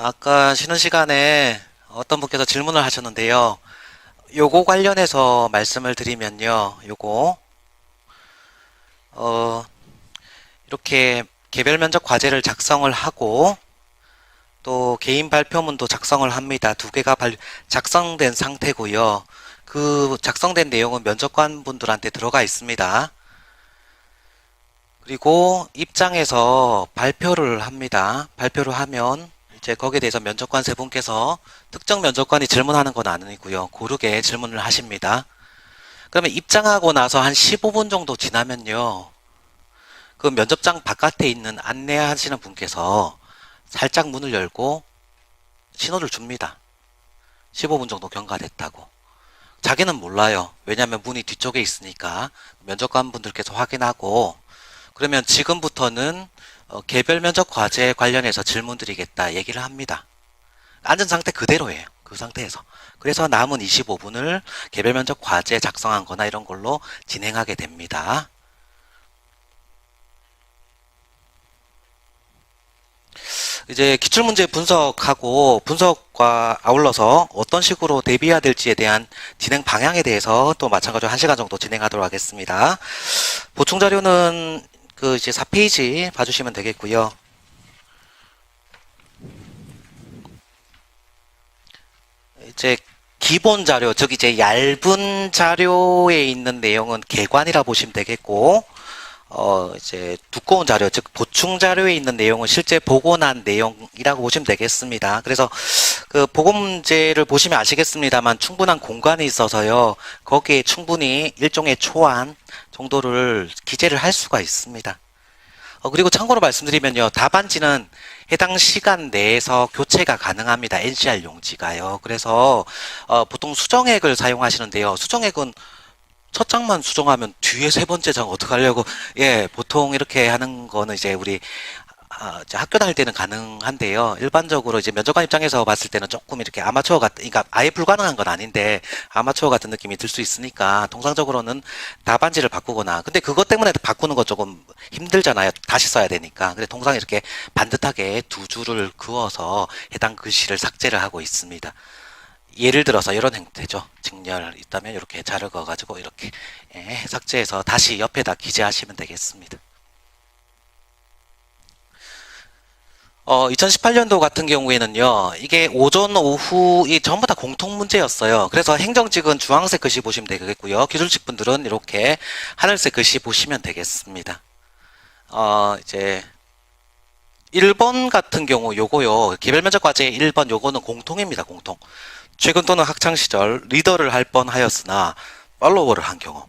아까 쉬는 시간에 어떤 분께서 질문을 하셨는데요. 요거 관련해서 말씀을 드리면요. 어, 이렇게 개별 면접 과제를 작성을 하고 또 개인 발표문도 작성을 합니다. 두 개가 작성된 상태고요. 그 작성된 내용은 면접관 분들한테 들어가 있습니다. 그리고 입장에서 발표를 합니다. 발표를 하면 이제 거기에 대해서 면접관 세 분께서 특정 면접관이 질문하는 건 아니고요. 고르게 질문을 하십니다. 그러면 입장하고 나서 한 15분 정도 지나면요. 그 면접장 바깥에 있는 안내하시는 분께서 살짝 문을 열고 신호를 줍니다. 15분 정도 경과됐다고. 자기는 몰라요. 왜냐하면 문이 뒤쪽에 있으니까 면접관 분들께서 확인하고 그러면 지금부터는 개별 면접 과제 관련해서 질문 드리겠다 얘기를 합니다. 앉은 상태 그대로예요. 그 상태에서. 그래서 남은 25분을 개별 면접 과제 작성한 거나 이런 걸로 진행하게 됩니다. 이제 기출문제 분석하고 분석과 아울러서 어떤 식으로 대비해야 될지에 대한 진행 방향에 대해서 또 마찬가지로 1시간 정도 진행하도록 하겠습니다. 보충 자료는 그 이제 4페이지 봐주시면 되겠고요. 이제 기본 자료, 즉 이제 얇은 자료에 있는 내용은 개관이라 보시면 되겠고, 이제 두꺼운 자료, 즉 보충 자료에 있는 내용은 실제 보고 난 내용이라고 보시면 되겠습니다. 그래서 그 보고 문제를 보시면 아시겠습니다만 충분한 공간이 있어서요. 거기에 충분히 일종의 초안 정도를 기재를 할 수가 있습니다. 그리고 참고로 말씀드리면요. 답안지는 해당 시간 내에서 교체가 가능합니다. NCR 용지가요. 그래서 보통 수정액을 사용하시는데요. 수정액은 첫 장만 수정하면 뒤에 세 번째 장 어떡하려고. 예, 보통 이렇게 하는 거는 이제 우리 이제 학교 다닐 때는 가능한데요. 일반적으로 이제 면접관 입장에서 봤을 때는 조금 이렇게 아마추어 같은, 그러니까 아예 불가능한 건 아닌데 아마추어 같은 느낌이 들 수 있으니까 통상적으로는 답안지를 바꾸거나, 근데 그것 때문에 바꾸는 거 조금 힘들잖아요. 다시 써야 되니까. 근데 통상 이렇게 반듯하게 두 줄을 그어서 해당 글씨를 삭제를 하고 있습니다. 예를 들어서 이런 형태죠. 직렬 있다면 이렇게 자를 그어가지고 이렇게 삭제해서 다시 옆에다 기재하시면 되겠습니다. 2018년도 같은 경우에는요, 이게 오전, 오후, 이 전부 다 공통 문제였어요. 그래서 행정직은 주황색 글씨 보시면 되겠고요. 기술직 분들은 이렇게 하늘색 글씨 보시면 되겠습니다. 이제, 1번 같은 경우 요거요. 개별면접 과제 1번 요거는 공통입니다. 공통. 최근 또는 학창시절 리더를 할 뻔하였으나 팔로워를 한 경험.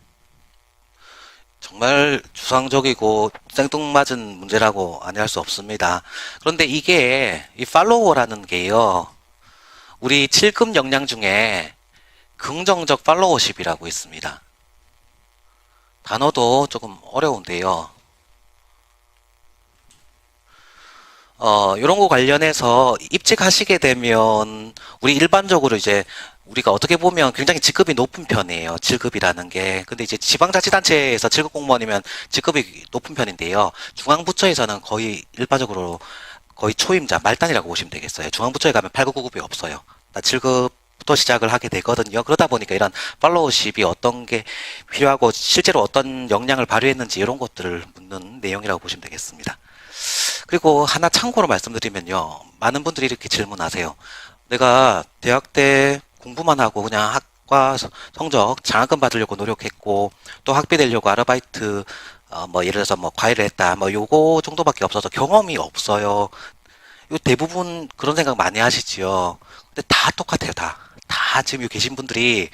정말 추상적이고 생뚱맞은 문제라고 아니할 수 없습니다. 그런데 이게 이 팔로워라는 게요. 우리 7급 역량 중에 긍정적 팔로워십이라고 있습니다. 단어도 조금 어려운데요. 이런 거 관련해서 입직하시게 되면 우리 일반적으로 이제 우리가 어떻게 보면 굉장히 직급이 높은 편이에요. 7급이라는 게. 근데 이제 지방자치단체에서 7급 공무원이면 직급이 높은 편인데요. 중앙부처에서는 거의 일반적으로 거의 초임자, 말단이라고 보시면 되겠어요. 중앙부처에 가면 8급, 9급이 없어요. 7급부터 시작을 하게 되거든요. 그러다 보니까 이런 팔로우십이 어떤 게 필요하고 실제로 어떤 역량을 발휘했는지 이런 것들을 묻는 내용이라고 보시면 되겠습니다. 그리고 하나 참고로 말씀드리면요. 많은 분들이 이렇게 질문하세요. 내가 대학 때 공부만 하고 그냥 학과 성적 장학금 받으려고 노력했고 또 학비 내려고 아르바이트 뭐 예를 들어서 뭐 과외를 했다 뭐 요거 정도밖에 없어서 경험이 없어요. 요 대부분 그런 생각 많이 하시지요. 근데 다 똑같아요. 다 지금 여기 계신 분들이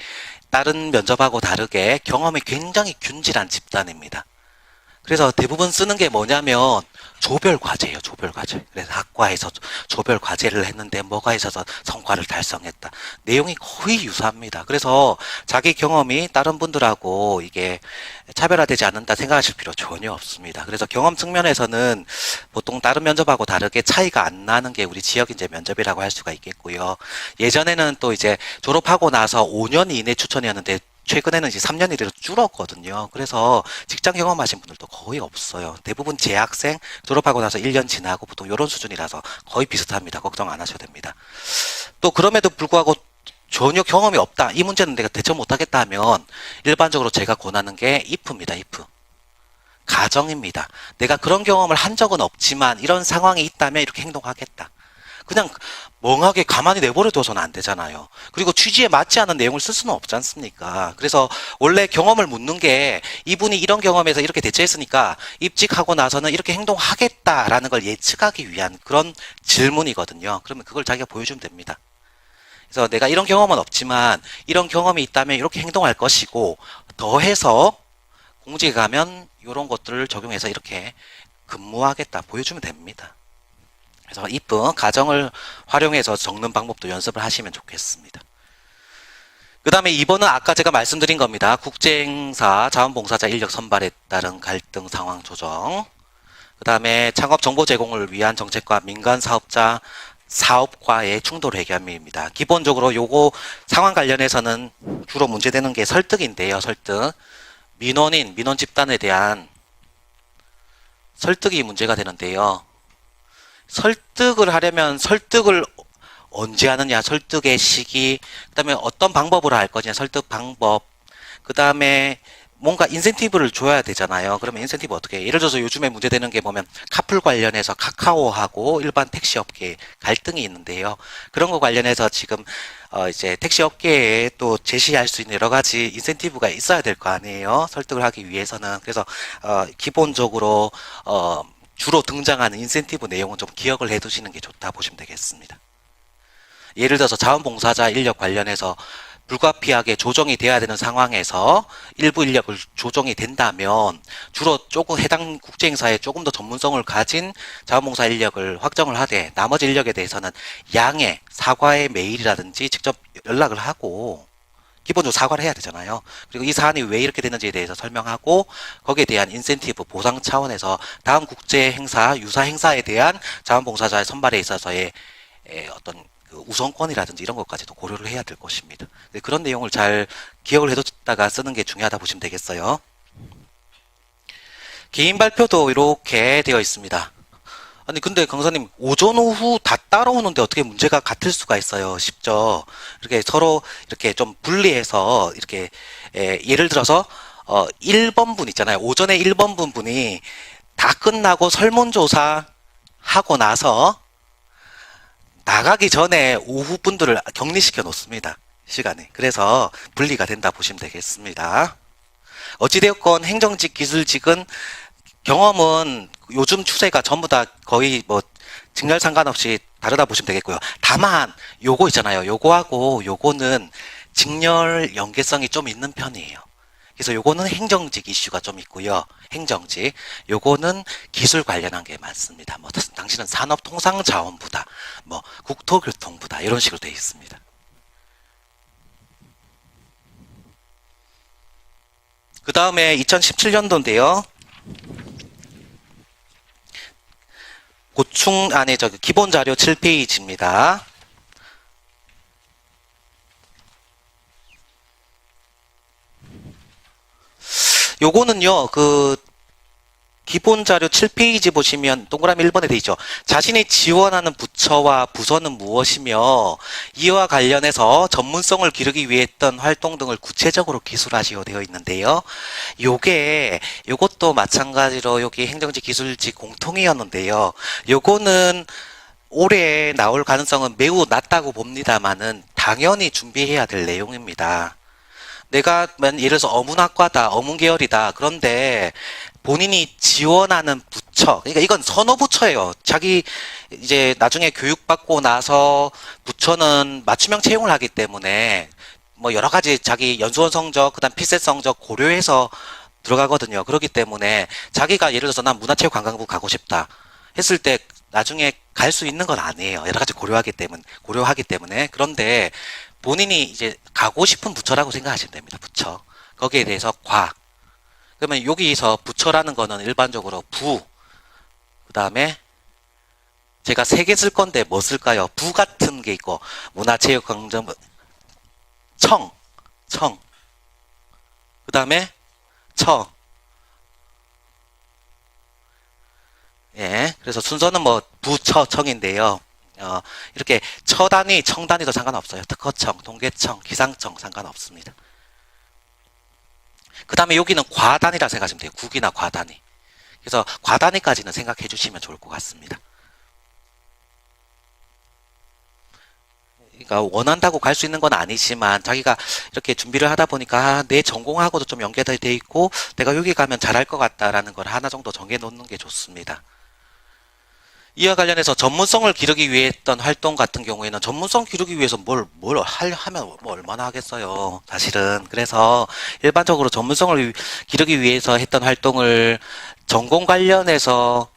다른 면접하고 다르게 경험이 굉장히 균질한 집단입니다. 그래서 대부분 쓰는 게 뭐냐면 조별 과제예요. 조별 과제. 그래서 학과에서 조별 과제를 했는데 뭐가 있어서 성과를 달성했다. 내용이 거의 유사합니다. 그래서 자기 경험이 다른 분들하고 이게 차별화되지 않는다 생각하실 필요 전혀 없습니다. 그래서 경험 측면에서는 보통 다른 면접하고 다르게 차이가 안 나는 게 우리 지역인재 면접이라고 할 수가 있겠고요. 예전에는 또 이제 졸업하고 나서 5년 이내 추천이었는데 최근에는 이제 3년 이래로 줄었거든요. 그래서 직장 경험하신 분들도 거의 없어요. 대부분 재학생 졸업하고 나서 1년 지나고 보통 이런 수준이라서 거의 비슷합니다. 걱정 안 하셔도 됩니다. 또 그럼에도 불구하고 전혀 경험이 없다. 이 문제는 내가 대처 못하겠다 하면 일반적으로 제가 권하는 게 if입니다. if. 가정입니다. 내가 그런 경험을 한 적은 없지만 이런 상황이 있다면 이렇게 행동하겠다. 그냥 멍하게 가만히 내버려둬서는 안 되잖아요. 그리고 취지에 맞지 않은 내용을 쓸 수는 없지 않습니까? 그래서 원래 경험을 묻는 게 이분이 이런 경험에서 이렇게 대처했으니까 입직하고 나서는 이렇게 행동하겠다라는 걸 예측하기 위한 그런 질문이거든요. 그러면 그걸 자기가 보여주면 됩니다. 그래서 내가 이런 경험은 없지만 이런 경험이 있다면 이렇게 행동할 것이고 더해서 공직에 가면 이런 것들을 적용해서 이렇게 근무하겠다 보여주면 됩니다. 그래서 이쁜 가정을 활용해서 적는 방법도 연습을 하시면 좋겠습니다. 그 다음에 2번은 아까 제가 말씀드린 겁니다. 국제행사 자원봉사자 인력 선발에 따른 갈등 상황 조정. 그 다음에 창업 정보 제공을 위한 정책과 민간 사업자 사업과의 충돌 해결입니다. 기본적으로 요거 상황 관련해서는 주로 문제되는 게 설득인데요. 설득. 민원 집단에 대한 설득이 문제가 되는데요. 설득을 하려면 설득을 언제 하느냐, 설득의 시기, 그 다음에 어떤 방법으로 할 거냐, 설득 방법, 그 다음에 뭔가 인센티브를 줘야 되잖아요. 그러면 인센티브 어떻게 해? 예를 들어서 요즘에 문제되는 게 보면 카풀 관련해서 카카오하고 일반 택시 업계 갈등이 있는데요. 그런 거 관련해서 지금 이제 택시 업계에 또 제시할 수 있는 여러 가지 인센티브가 있어야 될 거 아니에요. 설득을 하기 위해서는. 그래서 기본적으로 주로 등장하는 인센티브 내용은 좀 기억을 해 두시는 게 좋다 보시면 되겠습니다. 예를 들어서 자원봉사자 인력 관련해서 불가피하게 조정이 돼야 되는 상황에서 일부 인력을 조정이 된다면 주로 조금 해당 국제행사에 조금 더 전문성을 가진 자원봉사 인력을 확정을 하되 나머지 인력에 대해서는 양해, 사과의 메일이라든지 직접 연락을 하고 기본적으로 사과를 해야 되잖아요. 그리고 이 사안이 왜 이렇게 됐는지에 대해서 설명하고 거기에 대한 인센티브 보상 차원에서 다음 국제 행사, 유사 행사에 대한 자원봉사자의 선발에 있어서의 어떤 그 우선권이라든지 이런 것까지도 고려를 해야 될 것입니다. 그런 내용을 잘 기억을 해뒀다가 쓰는 게 중요하다 보시면 되겠어요. 개인 발표도 이렇게 되어 있습니다. 아니 근데 강사님 오전 오후 다 따라오는데 어떻게 문제가 같을 수가 있어요. 쉽죠. 이렇게 서로 이렇게 좀 분리해서 이렇게 예를 들어서 1번 분 있잖아요. 오전에 1번 분이 다 끝나고 설문조사 하고 나서 나가기 전에 오후 분들을 격리시켜 놓습니다. 시간에. 그래서 분리가 된다 보시면 되겠습니다. 어찌되었건 행정직, 기술직은 경험은 요즘 추세가 전부 다 거의 뭐 직렬 상관없이 다르다 보시면 되겠고요. 다만 요거 있잖아요. 요거하고 요거는 직렬 연계성이 좀 있는 편이에요. 그래서 요거는 행정직 이슈가 좀 있고요. 행정직. 요거는 기술 관련한 게 많습니다. 뭐 당신은 산업통상자원부다. 뭐 국토교통부다. 이런 식으로 되어 있습니다. 그 다음에 2017년도인데요. 기본 자료 7페이지입니다. 요거는요, 기본 자료 7페이지 보시면 동그라미 1번에 되어 있죠. 자신이 지원하는 부처와 부서는 무엇이며 이와 관련해서 전문성을 기르기 위해 했던 활동 등을 구체적으로 기술하시오 되어 있는데요. 요것도 마찬가지로 여기 행정직 기술직 공통이었는데요. 요거는 올해 나올 가능성은 매우 낮다고 봅니다만은 당연히 준비해야 될 내용입니다. 내가 예를 들어서 어문학과다, 어문계열이다. 그런데 본인이 지원하는 부처, 그러니까 이건 선호부처예요. 자기 이제 나중에 교육받고 나서 부처는 맞춤형 채용을 하기 때문에 뭐 여러 가지 자기 연수원 성적, 그다음 피셋 성적 고려해서 들어가거든요. 그렇기 때문에 자기가 예를 들어서 난 문화체육관광부 가고 싶다 했을 때 나중에 갈 수 있는 건 아니에요. 여러 가지 고려하기 때문에. 그런데 본인이 이제 가고 싶은 부처라고 생각하시면 됩니다. 부처. 거기에 대해서 그러면 여기서 부처라는 거는 일반적으로 그 다음에 제가 3개 쓸 건데 뭐 쓸까요? 부 같은 게 있고, 문화체육관광부, 청. 그 다음에 처. 예. 그래서 순서는 뭐 부처 청인데요. 이렇게 처 단위, 청 단위도 상관없어요. 특허청, 동계청, 기상청 상관없습니다. 그 다음에 여기는 과 단위라 생각하시면 돼요. 국이나 과 단위. 그래서 과 단위까지는 생각해 주시면 좋을 것 같습니다. 그러니까 원한다고 갈 수 있는 건 아니지만 자기가 이렇게 준비를 하다 보니까 내 전공하고도 좀 연계돼 있고 내가 여기 가면 잘할 것 같다라는 걸 하나 정도 정해 놓는 게 좋습니다. 이와 관련해서 전문성을 기르기 위해 했던 활동 같은 경우에는 전문성 기르기 위해서 하면 뭐 얼마나 하겠어요. 사실은. 그래서 일반적으로 전문성을 기르기 위해서 했던 활동을 전공 관련해서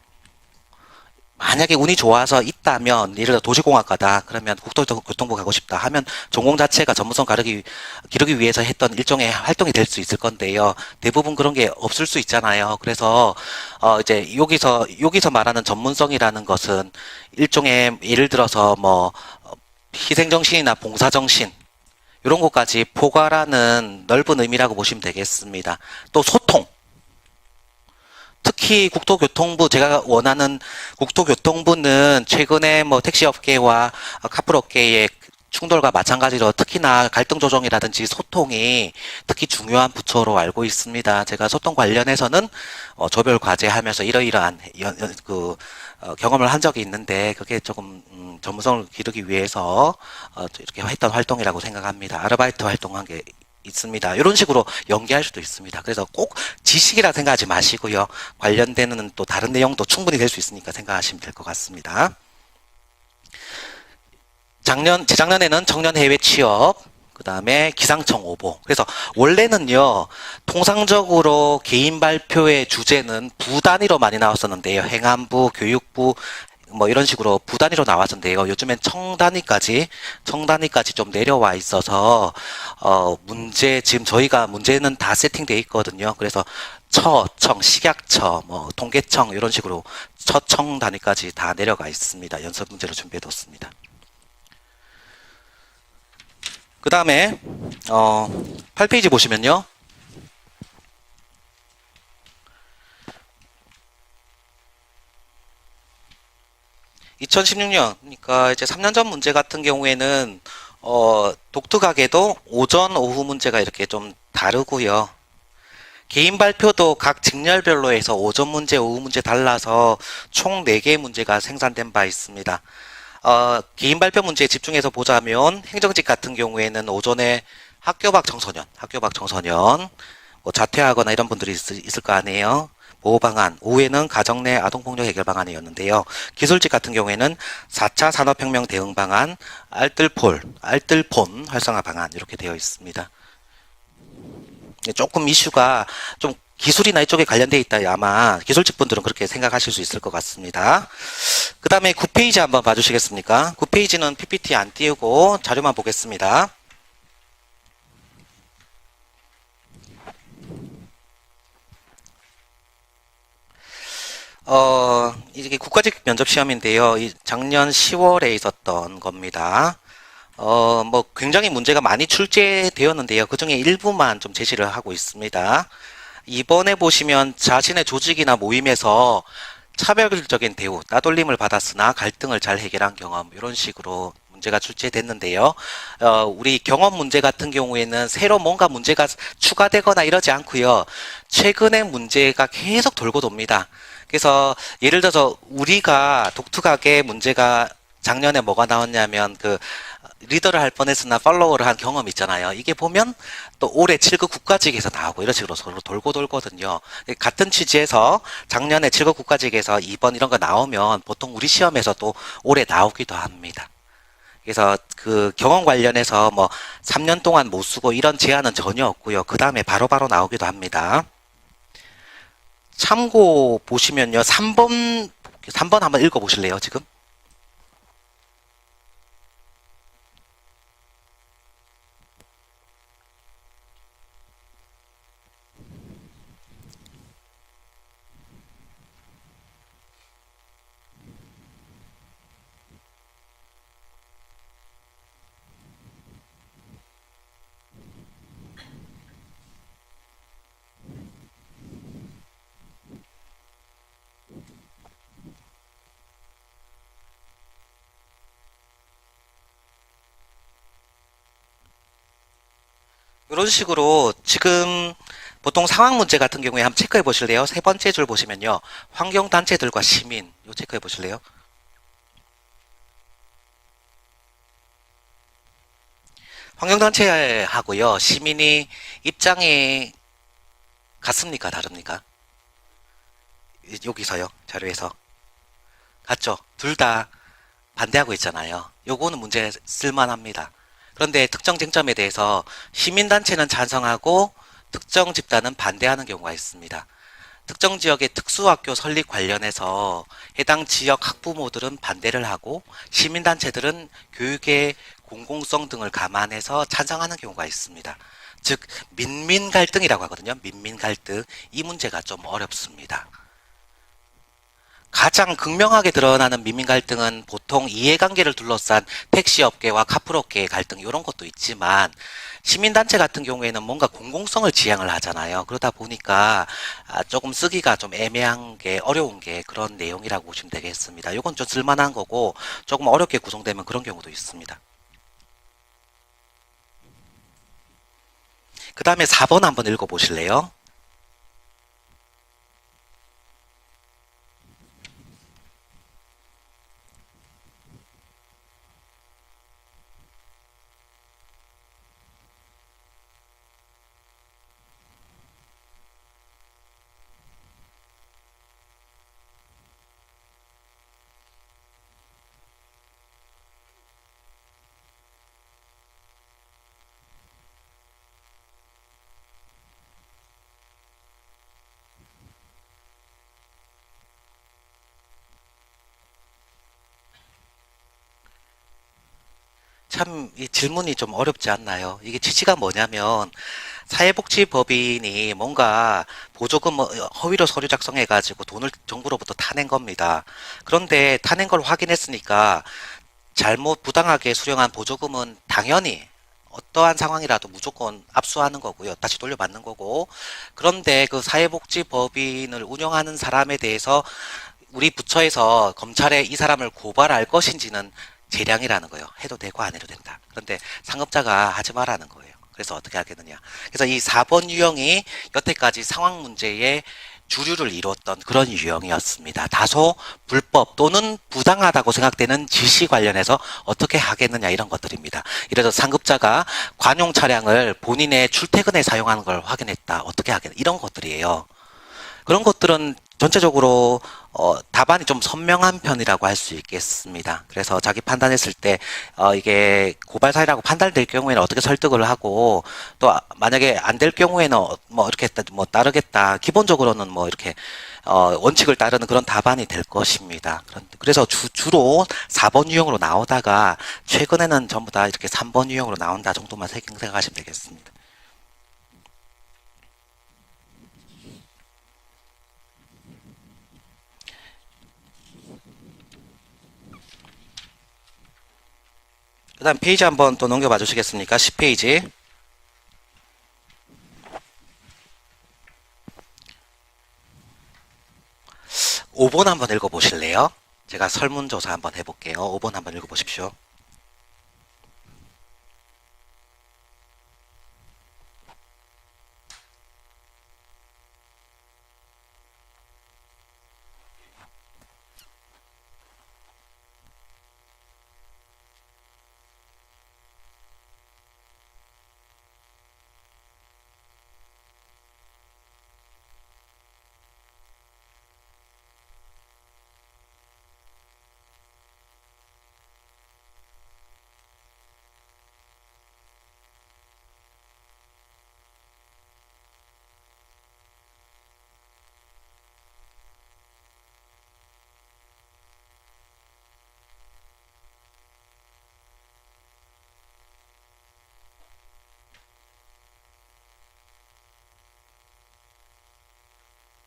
만약에 운이 좋아서 있다면, 예를 들어 도시공학과다. 그러면 국토교통부 가고 싶다 하면 전공 자체가 전문성 기르기 위해서 했던 일종의 활동이 될 수 있을 건데요. 대부분 그런 게 없을 수 있잖아요. 그래서, 이제 여기서 말하는 전문성이라는 것은 일종의, 예를 들어서 뭐, 희생정신이나 봉사정신, 이런 것까지 포괄하는 넓은 의미라고 보시면 되겠습니다. 또 소통. 특히 국토교통부, 제가 원하는 국토교통부는 최근에 뭐 택시업계와 카풀업계의 충돌과 마찬가지로 특히나 갈등 조정이라든지 소통이 특히 중요한 부처로 알고 있습니다. 제가 소통 관련해서는 조별 과제하면서 이러이러한 경험을 한 적이 있는데 그게 조금 전문성을 기르기 위해서 이렇게 했던 활동이라고 생각합니다. 아르바이트 활동한 게 있습니다. 이런 식으로 연계할 수도 있습니다. 그래서 꼭 지식이라 생각하지 마시고요. 관련되는 또 다른 내용도 충분히 될 수 있으니까 생각하시면 될 것 같습니다. 재작년에는 청년 해외 취업, 그 다음에 기상청 오보. 그래서 원래는요, 통상적으로 개인 발표의 주제는 부 단위로 많이 나왔었는데요. 행안부, 교육부, 뭐 이런 식으로 부 단위로 나왔었는데요. 요즘엔 청 단위까지 좀 내려와 있어서, 지금 저희가 문제는 다 세팅되어 있거든요. 그래서 청, 식약처, 뭐, 통계청, 이런 식으로 처청 단위까지 다 내려가 있습니다. 연습 문제로 준비해 뒀습니다. 그 다음에 8페이지 보시면요. 2016년, 그러니까 이제 3년 전 문제 같은 경우에는 독특하게도 오전, 오후 문제가 이렇게 좀 다르고요. 개인 발표도 각 직렬별로 해서 오전 문제, 오후 문제 달라서 총 4개의 문제가 생산된 바 있습니다. 개인 발표 문제에 집중해서 보자면 행정직 같은 경우에는 오전에 학교 밖 청소년, 뭐 자퇴하거나 이런 분들이 있을 거 아니에요. 보호 방안, 오후에는 가정 내 아동폭력 해결 방안이었는데요. 기술직 같은 경우에는 4차 산업혁명 대응 방안, 알뜰폰 활성화 방안 이렇게 되어 있습니다. 조금 이슈가 좀 기술이나 이쪽에 관련돼 있다 아마 기술직 분들은 그렇게 생각하실 수 있을 것 같습니다. 그 다음에 9페이지 한번 봐주시겠습니까? 9페이지는 PPT 안 띄우고 자료만 보겠습니다. 이게 국가직 면접 시험인데요. 작년 10월에 있었던 겁니다. 뭐 굉장히 문제가 많이 출제되었는데요. 그 중에 일부만 좀 제시를 하고 있습니다. 이번에 보시면 자신의 조직이나 모임에서 차별적인 대우, 따돌림을 받았으나 갈등을 잘 해결한 경험, 이런 식으로 문제가 출제됐는데요. 우리 경험 문제 같은 경우에는 새로 뭔가 문제가 추가되거나 이러지 않고요. 최근에 문제가 계속 돌고 돕니다. 그래서 예를 들어서 우리가 독특하게 문제가 작년에 뭐가 나왔냐면 리더를 할 뻔했으나 팔로워를 한 경험 있잖아요. 이게 보면 또 올해 7급 국가직에서 나오고 이런 식으로 서로 돌고 돌거든요. 같은 취지에서 작년에 7급 국가직에서 2번 이런 거 나오면 보통 우리 시험에서 또 올해 나오기도 합니다. 그래서 그 경험 관련해서 뭐 3년 동안 못 쓰고 이런 제한은 전혀 없고요. 그 다음에 바로바로 나오기도 합니다. 참고 보시면요. 3번 한번 읽어보실래요, 지금? 이런 식으로 지금 보통 상황 문제 같은 경우에 한번 체크해 보실래요? 세 번째 줄 보시면요. 환경단체들과 시민, 요 체크해 보실래요? 환경단체하고요. 시민이 입장이 같습니까? 다릅니까? 여기서요. 자료에서. 같죠? 둘 다 반대하고 있잖아요. 요거는 문제 쓸만합니다. 그런데 특정 쟁점에 대해서 시민단체는 찬성하고 특정 집단은 반대하는 경우가 있습니다. 특정 지역의 특수학교 설립 관련해서 해당 지역 학부모들은 반대를 하고 시민단체들은 교육의 공공성 등을 감안해서 찬성하는 경우가 있습니다. 즉 민민 갈등이라고 하거든요. 민민 갈등. 이 문제가 좀 어렵습니다. 가장 극명하게 드러나는 민민 갈등은 보통 이해관계를 둘러싼 택시업계와 카풀업계의 갈등 이런 것도 있지만 시민단체 같은 경우에는 뭔가 공공성을 지향을 하잖아요. 그러다 보니까 조금 쓰기가 좀 애매한 게 어려운 게 그런 내용이라고 보시면 되겠습니다. 이건 좀 쓸만한 거고 조금 어렵게 구성되면 그런 경우도 있습니다. 그 다음에 4번 한번 읽어보실래요? 참, 이 질문이 좀 어렵지 않나요? 이게 취지가 뭐냐면, 사회복지법인이 뭔가 보조금 허위로 서류 작성해가지고 돈을 정부로부터 타낸 겁니다. 그런데 타낸 걸 확인했으니까 잘못 부당하게 수령한 보조금은 당연히 어떠한 상황이라도 무조건 압수하는 거고요. 다시 돌려받는 거고. 그런데 그 사회복지법인을 운영하는 사람에 대해서 우리 부처에서 검찰에 이 사람을 고발할 것인지는 재량이라는 거예요. 해도 되고 안 해도 된다. 그런데 상급자가 하지 말라는 거예요. 그래서 어떻게 하겠느냐. 그래서 이 4번 유형이 여태까지 상황 문제의 주류를 이루었던 그런 유형이었습니다. 다소 불법 또는 부당하다고 생각되는 지시 관련해서 어떻게 하겠느냐 이런 것들입니다. 이래서 상급자가 관용 차량을 본인의 출퇴근에 사용하는 걸 확인했다. 어떻게 하겠느냐 이런 것들이에요. 그런 것들은 전체적으로 답안이 좀 선명한 편이라고 할 수 있겠습니다. 그래서 자기 판단했을 때 이게 고발 사유라고 판단될 경우에는 어떻게 설득을 하고 또 만약에 안 될 경우에는 뭐 이렇게 했다, 뭐 따르겠다. 기본적으로는 뭐 이렇게 원칙을 따르는 그런 답안이 될 것입니다. 그래서 주로 4번 유형으로 나오다가 최근에는 전부 다 이렇게 3번 유형으로 나온다 정도만 생각하시면 되겠습니다. 그 다음 페이지 한번 또 넘겨봐 주시겠습니까? 10페이지. 5번 한번 읽어보실래요? 제가 설문조사 한번 해볼게요. 5번 한번 읽어보십시오.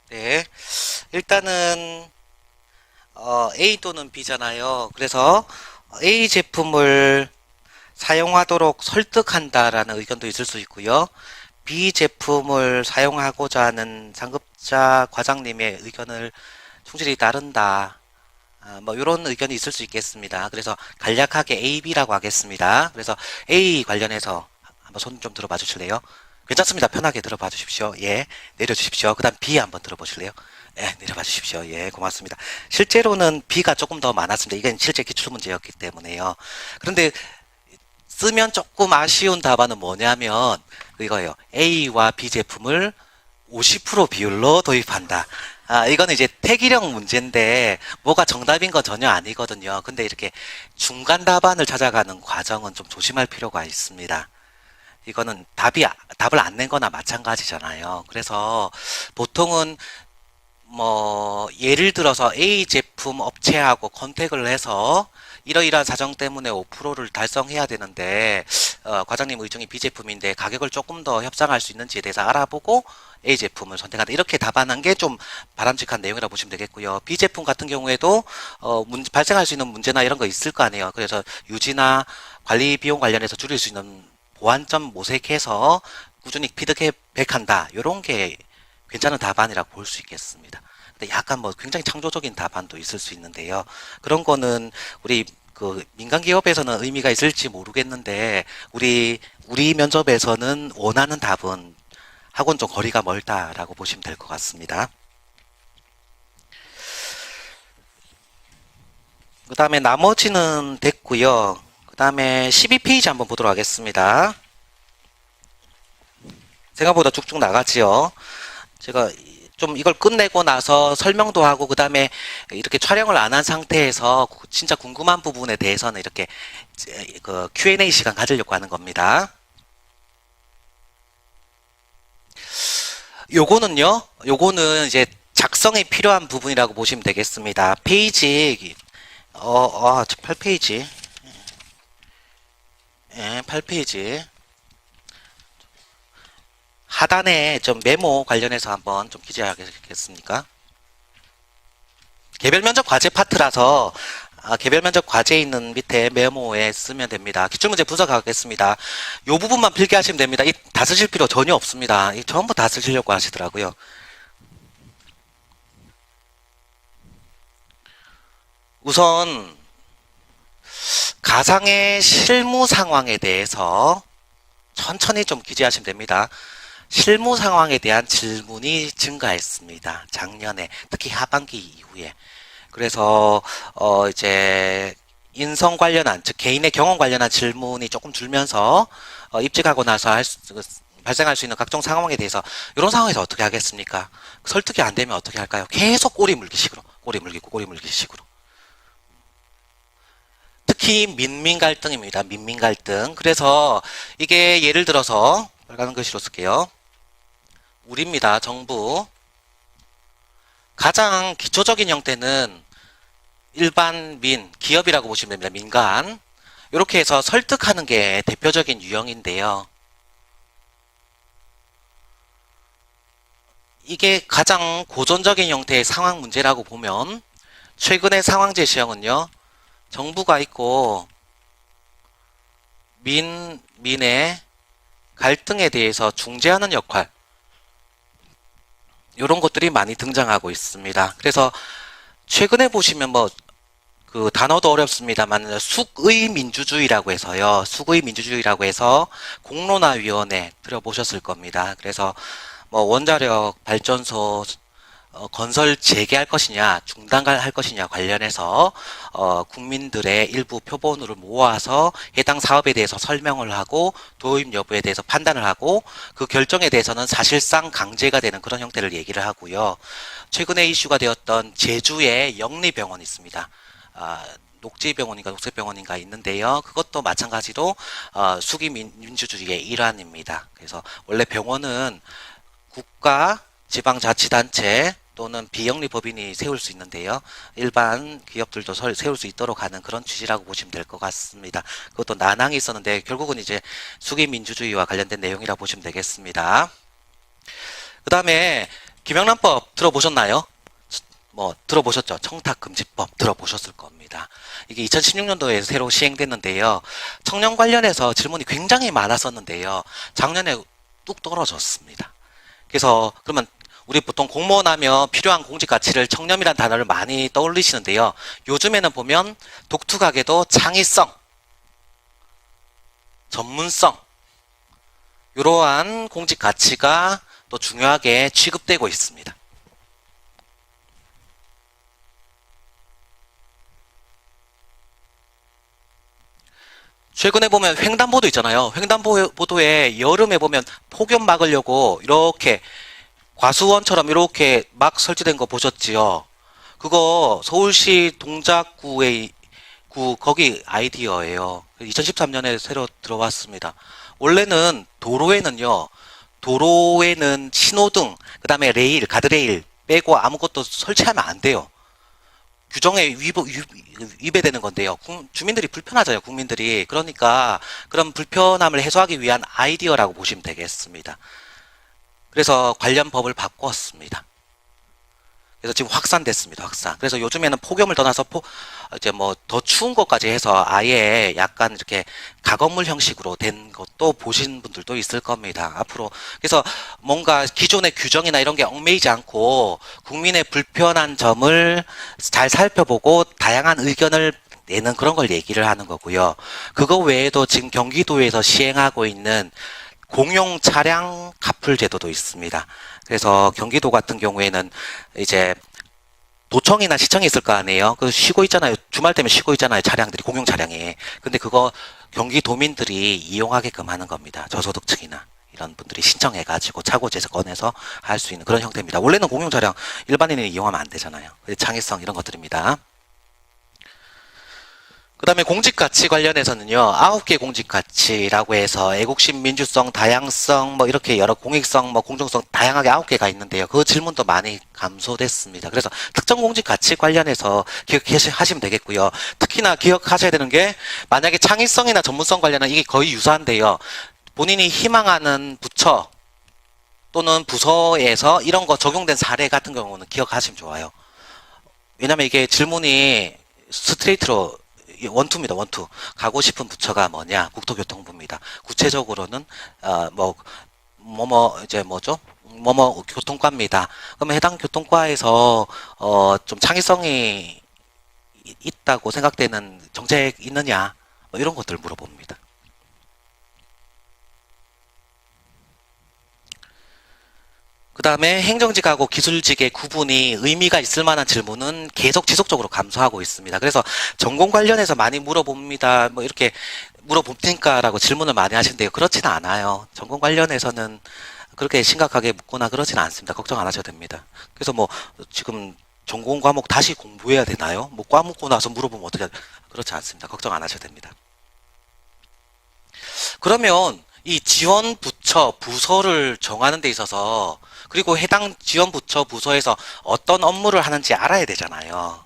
네. 일단은 A 또는 B잖아요. 그래서 A 제품을 사용하도록 설득한다라는 의견도 있을 수 있고요. B 제품을 사용하고자 하는 상급자 과장님의 의견을 충실히 따른다. 뭐 이런 의견이 있을 수 있겠습니다. 그래서 간략하게 A, B라고 하겠습니다. 그래서 A 관련해서 한번 손 좀 들어봐 주실래요? 괜찮습니다. 편하게 들어봐 주십시오. 예, 내려주십시오. 그 다음 B 한번 들어보실래요? 예, 내려봐 주십시오. 예, 고맙습니다. 실제로는 B가 조금 더 많았습니다. 이건 실제 기출문제였기 때문에요. 그런데 쓰면 조금 아쉬운 답안은 뭐냐면 이거예요. A와 B 제품을 50% 비율로 도입한다. 이거는 이제 태기령 문제인데 뭐가 정답인 건 전혀 아니거든요. 근데 이렇게 중간 답안을 찾아가는 과정은 좀 조심할 필요가 있습니다. 이거는 답을 안 낸 거나 마찬가지잖아요. 그래서 보통은 뭐 예를 들어서 A 제품 업체하고 컨택을 해서 이러이러한 사정 때문에 5%를 달성해야 되는데 과장님 의중이 B 제품인데 가격을 조금 더 협상할 수 있는지에 대해서 알아보고 A 제품을 선택한다. 이렇게 답안한 게 좀 바람직한 내용이라고 보시면 되겠고요. B 제품 같은 경우에도 발생할 수 있는 문제나 이런 거 있을 거 아니에요. 그래서 유지나 관리 비용 관련해서 줄일 수 있는 보완점 모색해서 꾸준히 피드백한다. 이런 게 괜찮은 답안이라고 볼 수 있겠습니다. 근데 약간 뭐 굉장히 창조적인 답안도 있을 수 있는데요. 그런 거는 우리 그 민간 기업에서는 의미가 있을지 모르겠는데 우리 면접에서는 원하는 답은 하고는 좀 거리가 멀다라고 보시면 될 것 같습니다. 그 다음에 나머지는 됐고요. 그 다음에 12페이지 한번 보도록 하겠습니다. 생각보다 쭉쭉 나가지요. 제가 좀 이걸 끝내고 나서 설명도 하고 그 다음에 이렇게 촬영을 안 한 상태에서 진짜 궁금한 부분에 대해서는 이렇게 그 Q&A 시간 가지려고 하는 겁니다. 요거는 이제 작성에 필요한 부분이라고 보시면 되겠습니다. 페이지 8페이지. 예, 8페이지. 하단에 좀 메모 관련해서 한번 좀 기재하겠습니까? 개별 면접 과제 파트라서 개별 면접 과제에 있는 밑에 메모에 쓰면 됩니다. 기출문제 분석하겠습니다. 이 부분만 필기하시면 됩니다. 다 쓰실 필요 전혀 없습니다. 전부 다 쓰시려고 하시더라고요. 우선 가상의 실무 상황에 대해서 천천히 좀 기재하시면 됩니다. 실무 상황에 대한 질문이 증가했습니다. 작년에 특히 하반기 이후에. 그래서 이제 인성 관련한 즉 개인의 경험 관련한 질문이 조금 줄면서 입직하고 나서 발생할 수 있는 각종 상황에 대해서 이런 상황에서 어떻게 하겠습니까? 설득이 안 되면 어떻게 할까요? 계속 꼬리 물기식으로 꼬리 물기식으로. 특히 민민 갈등입니다. 민민 갈등. 그래서 이게 예를 들어서 빨간 글씨로 쓸게요. 우리입니다. 정부. 가장 기초적인 형태는 일반 기업이라고 보시면 됩니다. 민간. 이렇게 해서 설득하는 게 대표적인 유형인데요. 이게 가장 고전적인 형태의 상황 문제라고 보면 최근의 상황 제시형은요. 정부가 있고 민의 갈등에 대해서 중재하는 역할 이런 것들이 많이 등장하고 있습니다. 그래서 최근에 보시면 뭐 그 단어도 어렵습니다만 숙의 민주주의라고 해서요. 숙의 민주주의라고 해서 공론화위원회 들어보셨을 겁니다. 그래서 뭐 원자력 발전소 건설 재개할 것이냐 중단할 것이냐 관련해서 국민들의 일부 표본을 모아서 해당 사업에 대해서 설명을 하고 도입 여부에 대해서 판단을 하고 그 결정에 대해서는 사실상 강제가 되는 그런 형태를 얘기를 하고요. 최근에 이슈가 되었던 제주의 영리병원이 있습니다. 녹지병원인가 녹색병원인가 있는데요. 그것도 마찬가지로 수기 민주주의의 일환입니다. 그래서 원래 병원은 국가, 지방자치단체 또는 비영리 법인이 세울 수 있는데요. 일반 기업들도 세울 수 있도록 하는 그런 취지라고 보시면 될 것 같습니다. 그것도 난항이 있었는데 결국은 이제 수기 민주주의와 관련된 내용이라 고 보시면 되겠습니다. 그 다음에 김영란법 들어보셨나요? 뭐 들어보셨죠? 청탁금지법 들어보셨을 겁니다. 이게 2016년도에 새로 시행됐는데요. 청년 관련해서 질문이 굉장히 많았었는데요. 작년에 뚝 떨어졌습니다. 그래서 그러면 우리 보통 공무원 하면 필요한 공직 가치를 청렴이라는 단어를 많이 떠올리시는데요. 요즘에는 보면 독특하게도 창의성, 전문성, 이러한 공직 가치가 또 중요하게 취급되고 있습니다. 최근에 보면 횡단보도 있잖아요. 횡단보도에 여름에 보면 폭염 막으려고 이렇게 과수원처럼 이렇게 막 설치된 거 보셨지요? 그거 서울시 동작구의 거기 아이디어예요. 2013년에 새로 들어왔습니다. 원래는 도로에는 신호등, 그 다음에 레일, 가드레일 빼고 아무것도 설치하면 안 돼요. 규정에 위배되는 건데요. 주민들이 불편하잖아요, 국민들이. 그러니까 그런 불편함을 해소하기 위한 아이디어라고 보시면 되겠습니다. 그래서 관련 법을 바꿨습니다. 그래서 지금 확산됐습니다, 확산. 그래서 요즘에는 폭염을 떠나서 이제 뭐 더 추운 것까지 해서 아예 약간 이렇게 가건물 형식으로 된 것도 보신 분들도 있을 겁니다. 앞으로. 그래서 뭔가 기존의 규정이나 이런 게 얽매이지 않고 국민의 불편한 점을 잘 살펴보고 다양한 의견을 내는 그런 걸 얘기를 하는 거고요. 그거 외에도 지금 경기도에서 시행하고 있는 공용 차량 카풀 제도도 있습니다. 그래서 경기도 같은 경우에는 이제 도청이나 시청이 있을 거 아니에요. 그 쉬고 있잖아요. 주말 되면 쉬고 있잖아요. 차량들이, 공용 차량이. 근데 그거 경기도민들이 이용하게끔 하는 겁니다. 저소득층이나 이런 분들이 신청해가지고 차고지에서 꺼내서 할 수 있는 그런 형태입니다. 원래는 공용 차량 일반인이 이용하면 안 되잖아요. 창의성 이런 것들입니다. 그 다음에 공직가치 관련해서는요, 9개 공직가치라고 해서 애국심, 민주성, 다양성, 뭐 이렇게 여러 공익성, 뭐 공정성 다양하게 9개가 있는데요. 그 질문도 많이 감소됐습니다. 그래서 특정 공직가치 관련해서 기억하시면 되겠고요. 특히나 기억하셔야 되는 게 만약에 창의성이나 전문성 관련은 이게 거의 유사한데요. 본인이 희망하는 부처 또는 부서에서 이런 거 적용된 사례 같은 경우는 기억하시면 좋아요. 왜냐면 이게 질문이 스트레이트로 원투입니다. 원투. 가고 싶은 부처가 뭐냐? 국토교통부입니다. 구체적으로는 이제 뭐죠? 교통과입니다. 그러면 해당 교통과에서 좀 창의성이 있다고 생각되는 정책 있느냐? 뭐 이런 것들을 물어봅니다. 그 다음에 행정직하고 기술직의 구분이 의미가 있을 만한 질문은 계속 지속적으로 감소하고 있습니다. 그래서 전공 관련해서 많이 물어봅니다. 뭐 이렇게 물어봅니까라고 질문을 많이 하시는데요. 그렇지는 않아요. 전공 관련해서는 그렇게 심각하게 묻거나 그렇지는 않습니다. 걱정 안 하셔도 됩니다. 그래서 뭐 지금 전공 과목 다시 공부해야 되나요? 뭐 과목고 나서 물어보면 어떻게 그렇지 않습니다. 걱정 안 하셔도 됩니다. 그러면 이 지원 부처, 부서를 정하는 데 있어서 그리고 해당 지원 부처, 부서에서 어떤 업무를 하는지 알아야 되잖아요.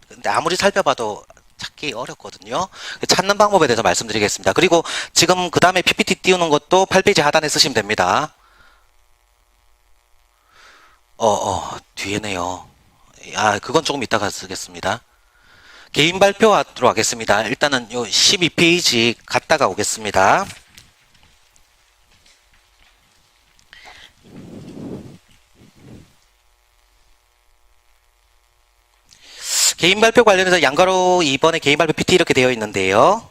근데 아무리 살펴봐도 찾기 어렵거든요. 찾는 방법에 대해서 말씀드리겠습니다. 그리고 지금 그 다음에 PPT 띄우는 것도 8페이지 하단에 쓰시면 됩니다. 뒤에네요. 그건 조금 이따가 쓰겠습니다. 개인 발표하도록 하겠습니다. 일단은 요 12페이지 갔다가 오겠습니다. 개인 발표 관련해서 양가로 이번에 개인 발표 PT 이렇게 되어 있는데요.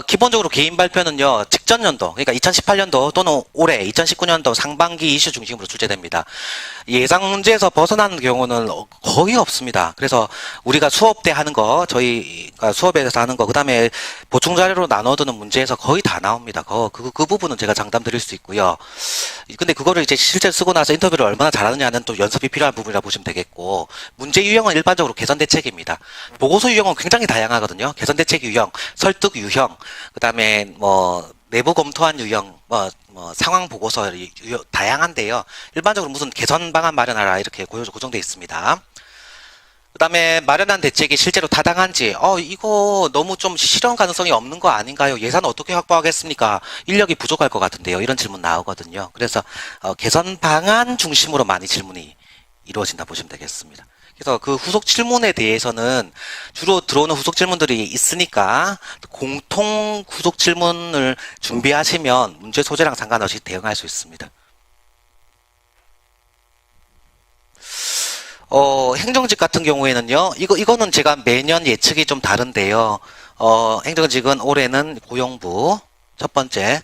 기본적으로 개인 발표는요, 직전 연도, 그러니까 2018년도 또는 올해 2019년도 상반기 이슈 중심으로 출제됩니다. 예상 문제에서 벗어나는 경우는 거의 없습니다. 그래서 우리가 수업 때 하는 거, 저희가 수업에서 하는 거, 그 다음에 보충 자료로 나눠두는 문제에서 거의 다 나옵니다. 그 부분은 제가 장담 드릴 수 있고요. 근데 그거를 이제 실제 쓰고 나서 인터뷰를 얼마나 잘하느냐는 또 연습이 필요한 부분이라 보시면 되겠고, 문제 유형은 일반적으로 개선 대책입니다. 보고서 유형은 굉장히 다양하거든요. 개선 대책 유형, 설득 유형, 그 다음에 뭐 내부 검토한 유형, 상황 보고서 다양한데요. 일반적으로 무슨 개선 방안 마련하라 이렇게 고정되어 있습니다. 그 다음에 마련한 대책이 실제로 타당한지, 이거 너무 좀 실현 가능성이 없는 거 아닌가요? 예산 어떻게 확보하겠습니까? 인력이 부족할 것 같은데요. 이런 질문 나오거든요. 그래서 개선 방안 중심으로 많이 질문이 이루어진다 보시면 되겠습니다. 그래서 그 후속 질문에 대해서는 주로 들어오는 후속 질문들이 있으니까 공통 후속 질문을 준비하시면 문제 소재랑 상관없이 대응할 수 있습니다. 행정직 같은 경우에는요, 이거는 제가 매년 예측이 좀 다른데요. 행정직은 올해는 고용부, 첫 번째,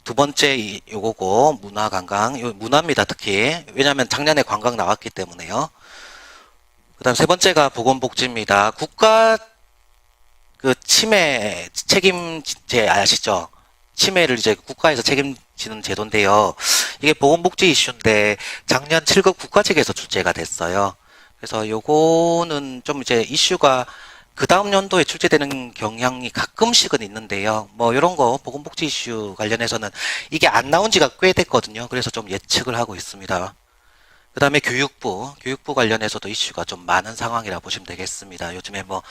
두 번째 요거고 문화 관광 요 문화입니다. 특히 왜냐하면 작년에 관광 나왔기 때문에요. 그다음 세 번째가 보건복지입니다. 국가 그 치매 책임제 아시죠? 치매를 이제 국가에서 책임지는 제도인데요. 이게 보건복지 이슈인데 작년 7급 국가직에서 출제가 됐어요. 그래서 요거는 좀 이제 이슈가 그 다음 연도에 출제되는 경향이 가끔씩은 있는데요. 뭐 이런 거 보건복지 이슈 관련해서는 이게 안 나온 지가 꽤 됐거든요. 그래서 좀 예측을 하고 있습니다. 그 다음에 교육부 관련해서도 이슈가 좀 많은 상황이라 보시면 되겠습니다. 요즘에 뭐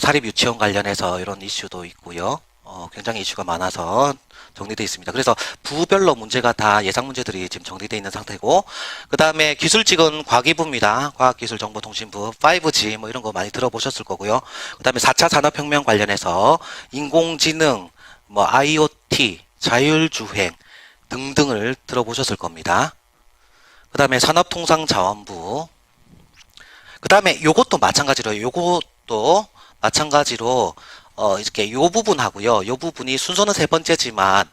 사립 유치원 관련해서 이런 이슈도 있고요. 굉장히 이슈가 많아서 정리되어 있습니다. 그래서 부별로 문제가 다 예상 문제들이 지금 정리되어 있는 상태고, 그 다음에 기술직은 과기부입니다. 과학기술정보통신부, 5G 뭐 이런 거 많이 들어보셨을 거고요. 그 다음에 4차 산업혁명 관련해서 인공지능, 뭐 IoT, 자율주행 등등을 들어보셨을 겁니다. 그 다음에 산업통상자원부. 그 다음에 요것도 마찬가지로, 이렇게 요 부분하고요. 요 부분이 순서는 세 번째지만,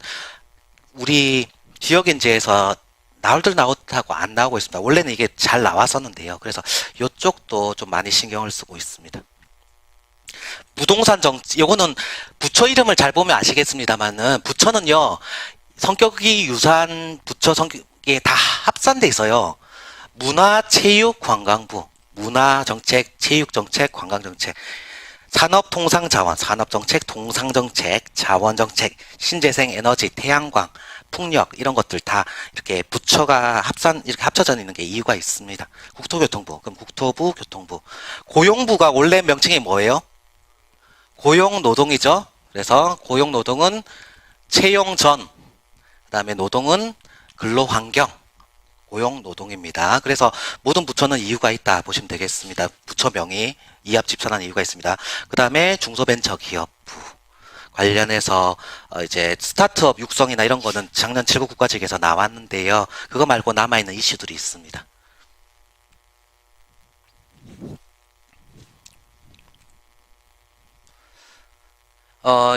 우리 지역인재에서 나올 듯 나오고 안 나오고 있습니다. 원래는 이게 잘 나왔었는데요. 그래서 요쪽도 좀 많이 신경을 쓰고 있습니다. 부동산 정치, 요거는 부처 이름을 잘 보면 아시겠습니다만은, 부처는요, 성격이 유사한 부처 성격에 다 합산돼 있어요. 문화체육관광부, 문화정책, 체육정책, 관광정책, 산업통상자원, 산업정책, 통상정책, 자원정책, 신재생 에너지, 태양광, 풍력 이런 것들 다 이렇게 부처가 이렇게 합쳐져 있는 게 이유가 있습니다. 국토교통부, 그럼 국토부, 교통부, 고용부가 원래 명칭이 뭐예요? 고용노동이죠. 그래서 고용노동은 채용 전, 그다음에 노동은 근로환경, 고용노동입니다. 그래서 모든 부처는 이유가 있다 보시면 되겠습니다. 부처명이 이합 집산한 이유가 있습니다. 그 다음에 중소벤처기업부 관련해서 이제 스타트업 육성이나 이런 거는 작년 7급 국가직에서 나왔는데요. 그거 말고 남아있는 이슈들이 있습니다.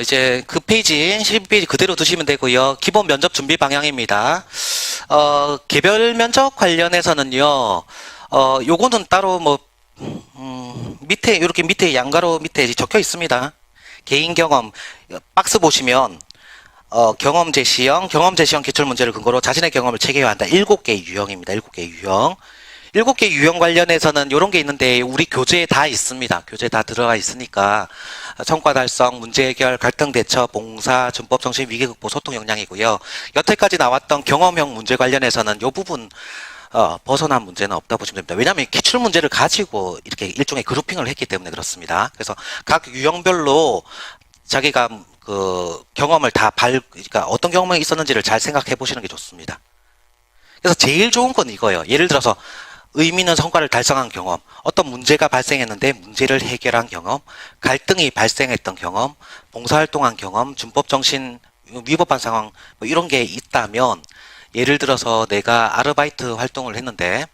이제 그 페이지, 12페이지 그대로 두시면 되고요. 기본 면접 준비 방향입니다. 개별 면접 관련해서는요, 요거는 따로 이렇게 밑에 양가로 밑에 적혀 있습니다. 개인 경험, 박스 보시면, 경험 제시형 기출 문제를 근거로 자신의 경험을 체계화한다. 7개 유형입니다. 7개 유형. 7개 유형 관련해서는 이런 게 있는데 우리 교재에 다 있습니다. 교재에 다 들어가 있으니까 성과 달성, 문제 해결, 갈등 대처, 봉사, 준법 정신, 위기 극복, 소통 역량이고요. 여태까지 나왔던 경험형 문제 관련해서는 이 부분 벗어난 문제는 없다 보시면 됩니다. 왜냐하면 기출 문제를 가지고 이렇게 일종의 그룹핑을 했기 때문에 그렇습니다. 그래서 각 유형별로 자기가 그 경험을 그러니까 어떤 경험이 있었는지를 잘 생각해 보시는 게 좋습니다. 그래서 제일 좋은 건 이거예요. 예를 들어서 의미 있는 성과를 달성한 경험, 어떤 문제가 발생했는데 문제를 해결한 경험, 갈등이 발생했던 경험, 봉사활동한 경험, 준법 정신 위법한 상황 뭐 이런 게 있다면 예를 들어서 내가 아르바이트 활동을 했는데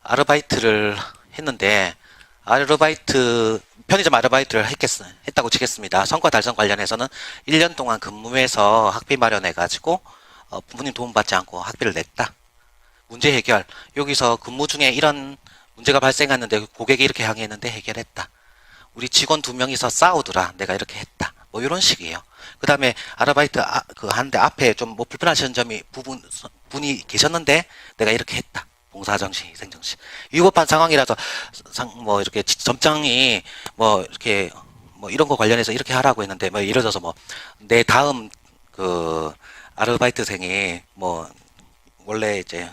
아르바이트를 했는데 편의점 아르바이트를 했다고 치겠습니다. 성과 달성 관련해서는 1년 동안 근무해서 학비 마련해가지고 부모님 도움받지 않고 학비를 냈다. 문제 해결. 여기서 근무 중에 이런 문제가 발생했는데 고객이 이렇게 항의했는데 해결했다. 우리 직원 2명이서 싸우더라. 내가 이렇게 했다. 뭐 이런 식이에요. 그 다음에 아르바이트 하는데 앞에 좀 뭐 불편하신 분이 계셨는데 내가 이렇게 했다. 봉사정신, 희생정신. 위급한 상황이라서 뭐 이렇게 점장이 뭐 이렇게 뭐 이런 거 관련해서 이렇게 하라고 했는데 뭐 예를 들어서 뭐 내 다음 그 아르바이트생이 뭐 원래 이제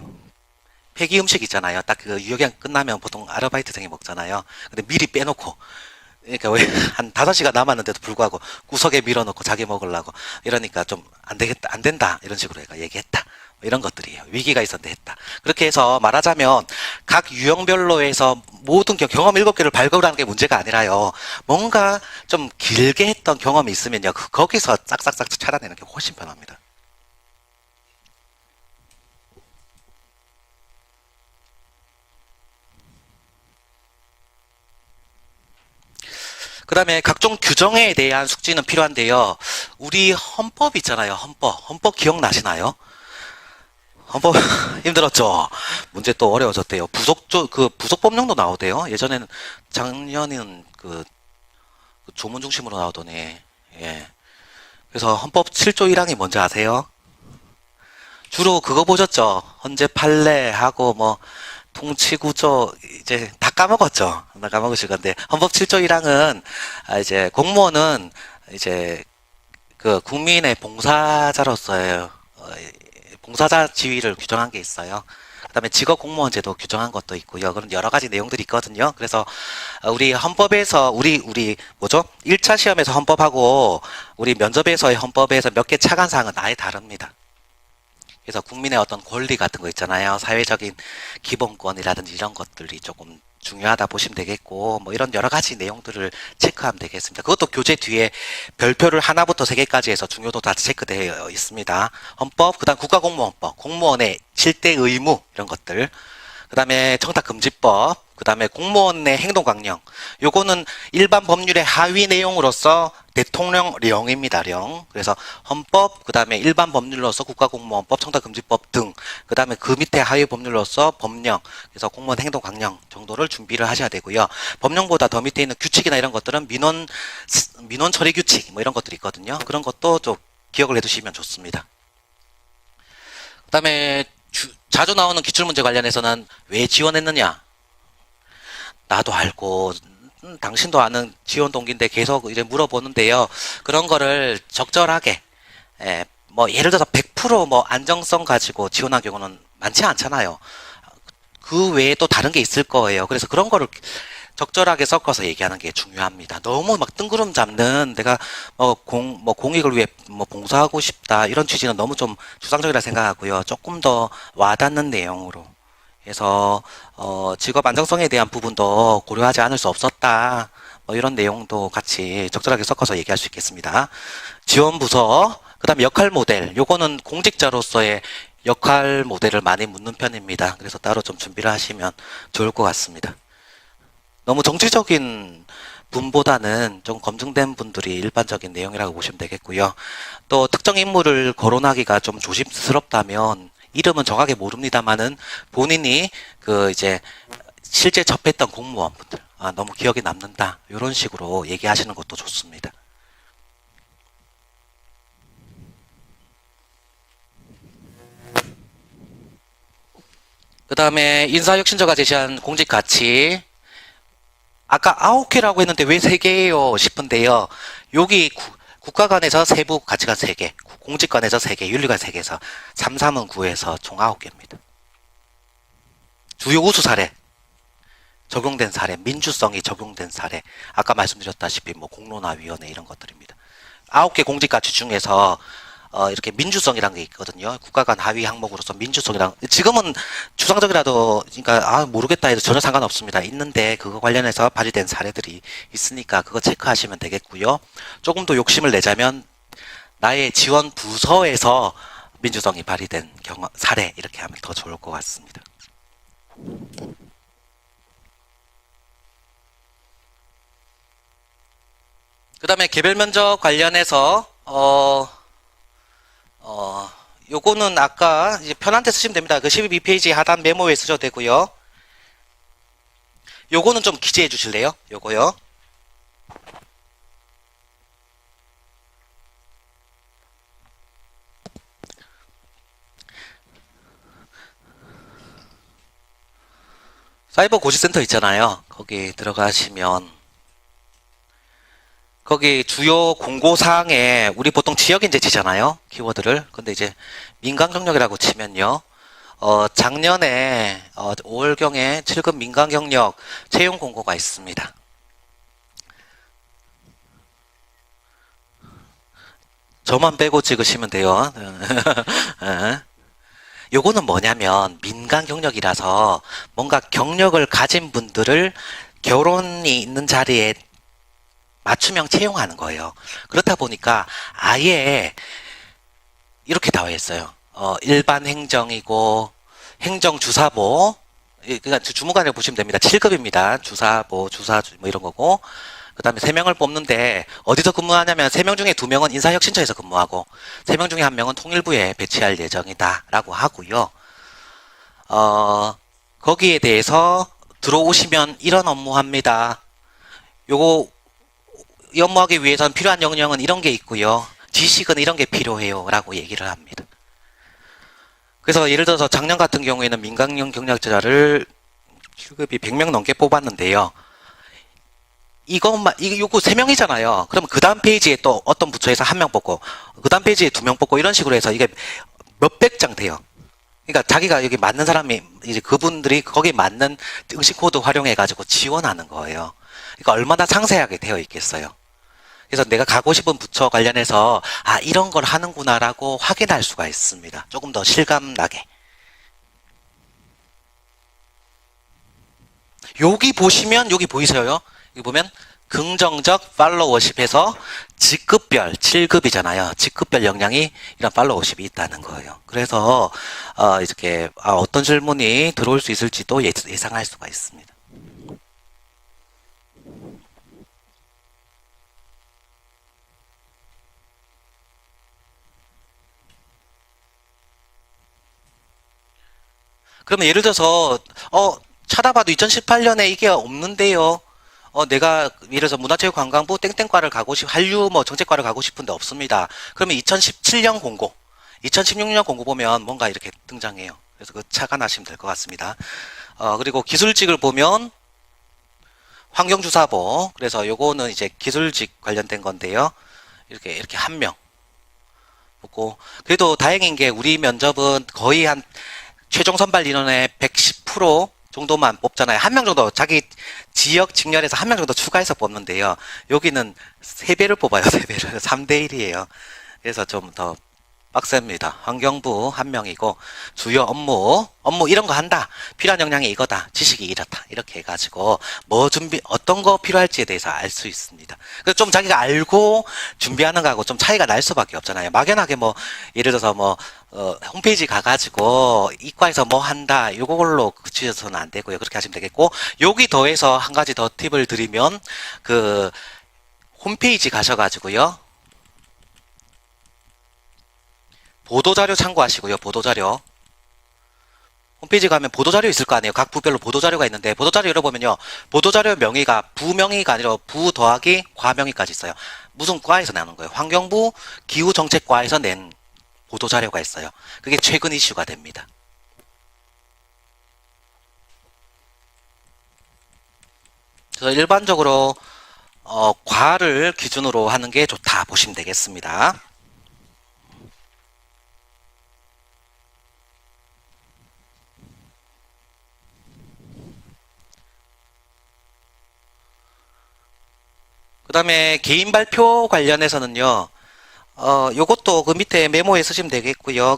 폐기 음식 있잖아요. 딱 그 유효기간 끝나면 보통 아르바이트생이 먹잖아요. 근데 미리 빼놓고 그러니까 왜 한 5시간 남았는데도 불구하고 구석에 밀어놓고 자기 먹으려고 이러니까 좀 안 되겠다, 안 된다 이런 식으로 얘가 얘기했다. 뭐 이런 것들이에요. 위기가 있었는데 했다. 그렇게 해서 말하자면 각 유형별로 해서 모든 경험 7개를 발굴하는 게 문제가 아니라요. 뭔가 좀 길게 했던 경험이 있으면요. 거기서 싹싹싹 찾아내는 게 훨씬 편합니다. 그 다음에 각종 규정에 대한 숙지는 필요한데요. 우리 헌법 있잖아요. 헌법 기억나시나요? 헌법 힘들었죠? 문제 또 어려워졌대요. 부속 법령도 나오대요. 예전에는 작년에는 그 조문 중심으로 나오더니, 예. 그래서 헌법 7조 1항이 뭔지 아세요? 주로 그거 보셨죠? 헌재 판례하고 뭐 통치구조 이제 다 까먹었죠. 다 까먹으실 건데 헌법 7조 1항은 이제 공무원은 이제 그 국민의 봉사자로서의 봉사자 지위를 규정한 게 있어요. 그다음에 직업 공무원제도 규정한 것도 있고요. 그런 여러 가지 내용들이 있거든요. 그래서 우리 헌법에서 우리 뭐죠? 1차 시험에서 헌법하고 우리 면접에서의 헌법에서 몇 개 차관 사항은 아예 다릅니다. 그래서 국민의 어떤 권리 같은 거 있잖아요. 사회적인 기본권이라든지 이런 것들이 조금 중요하다 보시면 되겠고, 뭐 이런 여러 가지 내용들을 체크하면 되겠습니다. 그것도 교재 뒤에 별표를 하나부터 3개까지 해서 중요도 다 체크되어 있습니다. 헌법, 그 다음 국가공무원법, 공무원의 실대 의무, 이런 것들. 그 다음에 청탁금지법, 그 다음에 공무원의 행동강령. 요거는 일반 법률의 하위 내용으로서 대통령령입니다. 령. 그래서 헌법, 그 다음에 일반 법률로서 국가공무원법, 청탁금지법 등. 그 다음에 그 밑에 하위 법률로서 법령. 그래서 공무원 행동강령 정도를 준비를 하셔야 되고요. 법령보다 더 밑에 있는 규칙이나 이런 것들은 민원 처리 규칙 뭐 이런 것들이 있거든요. 그런 것도 좀 기억을 해두시면 좋습니다. 그 다음에 자주 나오는 기출문제 관련해서는 왜 지원했느냐? 나도 알고 당신도 아는 지원 동기인데 계속 이제 물어보는데요. 그런 거를 적절하게 뭐 예를 들어서 100% 안정성 가지고 지원한 경우는 많지 않잖아요. 그 외에 또 다른 게 있을 거예요. 그래서 그런 거를 적절하게 섞어서 얘기하는 게 중요합니다. 너무 뜬구름 잡는 내가 공익을 위해 봉사하고 싶다 이런 취지는 너무 좀 추상적이라 생각하고요. 조금 더 와닿는 내용으로 해서 직업 안정성에 대한 부분도 고려하지 않을 수 없었다. 이런 내용도 같이 적절하게 섞어서 얘기할 수 있겠습니다. 지원 부서, 그 다음에 역할 모델. 요거는 공직자로서의 역할 모델을 많이 묻는 편입니다. 그래서 따로 좀 준비를 하시면 좋을 것 같습니다. 너무 정치적인 분보다는 좀 검증된 분들이 일반적인 내용이라고 보시면 되겠고요. 또 특정 인물을 거론하기가 좀 조심스럽다면 이름은 정확하게 모릅니다만은 본인이 이제 실제 접했던 공무원분들 너무 기억에 남는다 이런 식으로 얘기하시는 것도 좋습니다. 그 다음에 인사혁신처가 제시한 공직가치 아까 9개라고 했는데 왜 3개예요 싶은데요. 여기 국가 간에서 세부 가치가 3개, 공직 간에서 3개, 윤리관 3개에서 3, 3은 9에서 총 9개입니다. 주요 우수 사례, 적용된 사례, 민주성이 적용된 사례, 아까 말씀드렸다시피 공론화위원회 이런 것들입니다. 9개 공직 가치 중에서 이렇게 민주성이라는 게 있거든요. 국가 간 하위 항목으로서 민주성이랑 지금은 추상적이라도 그러니까 모르겠다 해도 전혀 상관없습니다. 있는데 그거 관련해서 발휘된 사례들이 있으니까 그거 체크하시면 되겠고요. 조금 더 욕심을 내자면 나의 지원 부서에서 민주성이 발휘된 사례 이렇게 하면 더 좋을 것 같습니다. 그 다음에 개별 면접 관련해서 요거는 아까 이제 편한테 쓰시면 됩니다. 그 12페이지 하단 메모에 쓰셔도 되고요. 요거는 좀 기재해 주실래요? 요거요. 사이버 고시센터 있잖아요. 거기 들어가시면 거기 주요 공고사항에 우리 보통 지역인재 치잖아요. 키워드를. 근데 이제 민간경력이라고 치면요. 작년에 5월경에 7급 민간경력 채용 공고가 있습니다. 저만 빼고 찍으시면 돼요. 요거는 뭐냐면 민간경력이라서 뭔가 경력을 가진 분들을 결혼이 있는 자리에 맞춤형 채용하는 거예요. 그렇다 보니까 아예 이렇게 나와 있어요. 일반 행정이고 행정주사보 그러니까 주무관을 보시면 됩니다. 7급입니다. 주사보, 주사 뭐 이런 거고 그 다음에 3명을 뽑는데 어디서 근무하냐면 3명 중에 2명은 인사혁신처에서 근무하고 3명 중에 1명은 통일부에 배치할 예정이다 라고 하고요. 거기에 대해서 들어오시면 이런 업무 합니다. 요거 이 업무하기 위해서는 필요한 역량은 이런 게 있고요. 지식은 이런 게 필요해요 라고 얘기를 합니다. 그래서 예를 들어서 작년 같은 경우에는 민간형 경력자를 실급이 100명 넘게 뽑았는데요. 요거 3명이잖아요. 그러면 그 다음 페이지에 또 어떤 부처에서 1명 뽑고, 그 다음 페이지에 2명 뽑고, 이런 식으로 해서 이게 몇백 장 돼요. 그러니까 자기가 여기 맞는 사람이, 이제 그분들이 거기에 맞는 응시 코드 활용해가지고 지원하는 거예요. 그러니까 얼마나 상세하게 되어 있겠어요. 그래서 내가 가고 싶은 부처 관련해서, 이런 걸 하는구나라고 확인할 수가 있습니다. 조금 더 실감나게. 여기 보시면, 여기 보이세요? 여기 보면, 긍정적 팔로워십에서 직급별 7급이잖아요. 직급별 역량이 이런 팔로워십이 있다는 거예요. 그래서 이렇게 어떤 질문이 들어올 수 있을지도 예상할 수가 있습니다. 그러면 예를 들어서 찾아봐도 2018년에 이게 없는데요. 내가 예를 들어서 문화체육관광부 땡땡과를 가고 한류 뭐 정책과를 가고 싶은데 없습니다. 그러면 2017년 공고, 2016년 공고 보면 뭔가 이렇게 등장해요. 그래서 그 착안하시면 될 것 같습니다. 그리고 기술직을 보면 환경주사보, 그래서 요거는 이제 기술직 관련된 건데요. 이렇게 1명 보고, 그래도 다행인 게 우리 면접은 거의 한 최종 선발 인원의 110% 정도만 뽑잖아요. 1명 정도 자기 지역 직렬에서 1명 정도 추가해서 뽑는데요. 여기는 3배를 뽑아요. 3배를. 3대1이에요. 그래서 좀 더 빡셉니다. 환경부 1명이고 주요 업무 이런 거 한다. 필요한 역량이 이거다. 지식이 이렇다. 이렇게 해가지고 어떤 거 필요할지에 대해서 알 수 있습니다. 그래서 좀 자기가 알고 준비하는 거하고 좀 차이가 날 수밖에 없잖아요. 막연하게 예를 들어서 홈페이지 가가지고 이과에서 뭐 한다. 요걸로 그치셔서는 안 되고요. 그렇게 하시면 되겠고, 여기 더해서 한 가지 더 팁을 드리면 홈페이지 가셔가지고요. 보도자료 참고하시고요. 보도자료. 홈페이지 가면 보도자료 있을 거 아니에요. 각 부별로 보도자료가 있는데, 보도자료 열어보면요. 보도자료 명의가 부명의가 아니라 부 더하기 과명의까지 있어요. 무슨 과에서 나오는 거예요? 환경부 기후정책과에서 낸 보도자료가 있어요. 그게 최근 이슈가 됩니다. 그래서 일반적으로 과를 기준으로 하는 게 좋다 보시면 되겠습니다. 그 다음에 개인 발표 관련해서는요, 요것도 그 밑에 메모에 쓰시면 되겠고요.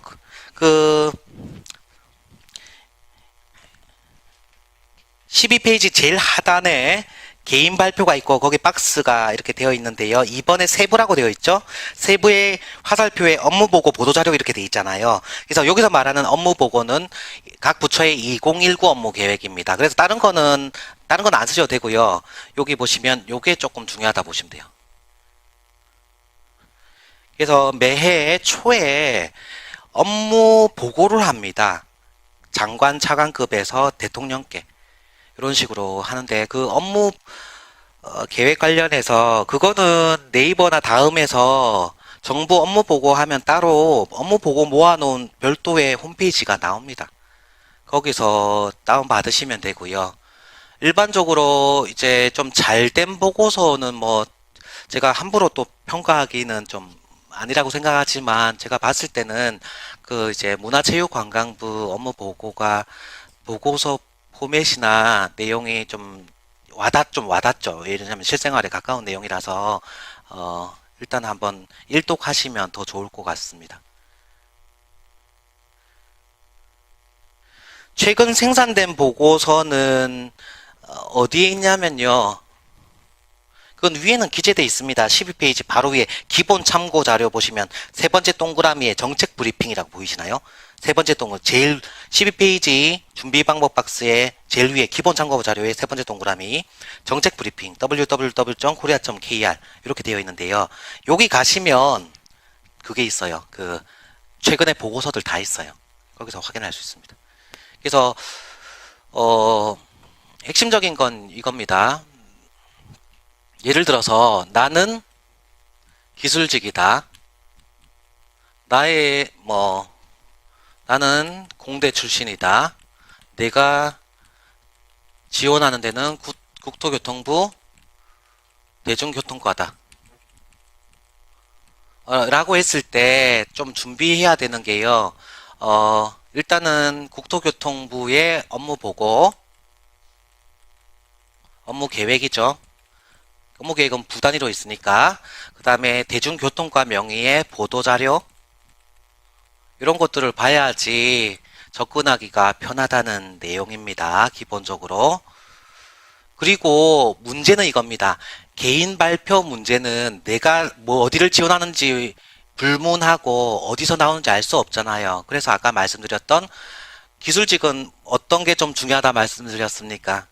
12페이지 제일 하단에 개인 발표가 있고 거기 박스가 이렇게 되어 있는데요. 이번에 세부라고 되어 있죠. 세부의 화살표에 업무보고 보도자료 이렇게 되어 있잖아요. 그래서 여기서 말하는 업무보고는 각 부처의 2019 업무 계획입니다. 그래서 다른 건 안 쓰셔도 되고요. 여기 보시면 요게 조금 중요하다 보시면 돼요. 그래서 매해 초에 업무 보고를 합니다. 장관 차관급에서 대통령께 이런 식으로 하는데, 그 업무 계획 관련해서 그거는 네이버나 다음에서 정부 업무 보고 하면 따로 업무 보고 모아놓은 별도의 홈페이지가 나옵니다. 거기서 다운 받으시면 되고요. 일반적으로 이제 좀 잘된 보고서는 제가 함부로 또 평가하기는 좀 아니라고 생각하지만, 제가 봤을 때는 이제 문화체육관광부 업무 보고서 포맷이나 내용이 좀 와닿죠. 예를 들면 실생활에 가까운 내용이라서 일단 한번 일독하시면 더 좋을 것 같습니다. 최근 생산된 보고서는 어디에 있냐면요. 그건 위에는 기재되어 있습니다. 12페이지 바로 위에 기본 참고 자료 보시면 세 번째 동그라미에 정책 브리핑이라고 보이시나요? 세 번째 동그라미, 제일 12페이지 준비 방법 박스에 제일 위에 기본 참고 자료의 세 번째 동그라미 정책 브리핑 www.korea.kr 이렇게 되어 있는데요. 여기 가시면 그게 있어요. 그 최근에 보고서들 다 있어요. 거기서 확인할 수 있습니다. 그래서 핵심적인 건 이겁니다. 예를 들어서 나는 기술직이다. 나는 공대 출신이다. 내가 지원하는 데는 국토교통부 대중교통과다. 라고 했을 때 좀 준비해야 되는 게요. 일단은 국토교통부의 업무 보고, 업무 계획이죠. 업무 계획은 부 단위로 있으니까. 그 다음에 대중교통과 명의의 보도자료, 이런 것들을 봐야지 접근하기가 편하다는 내용입니다. 기본적으로. 그리고 문제는 이겁니다. 개인 발표 문제는 내가 뭐 어디를 지원하는지 불문하고 어디서 나오는지 알 수 없잖아요. 그래서 아까 말씀드렸던 기술직은 어떤 게 좀 중요하다 말씀드렸습니까?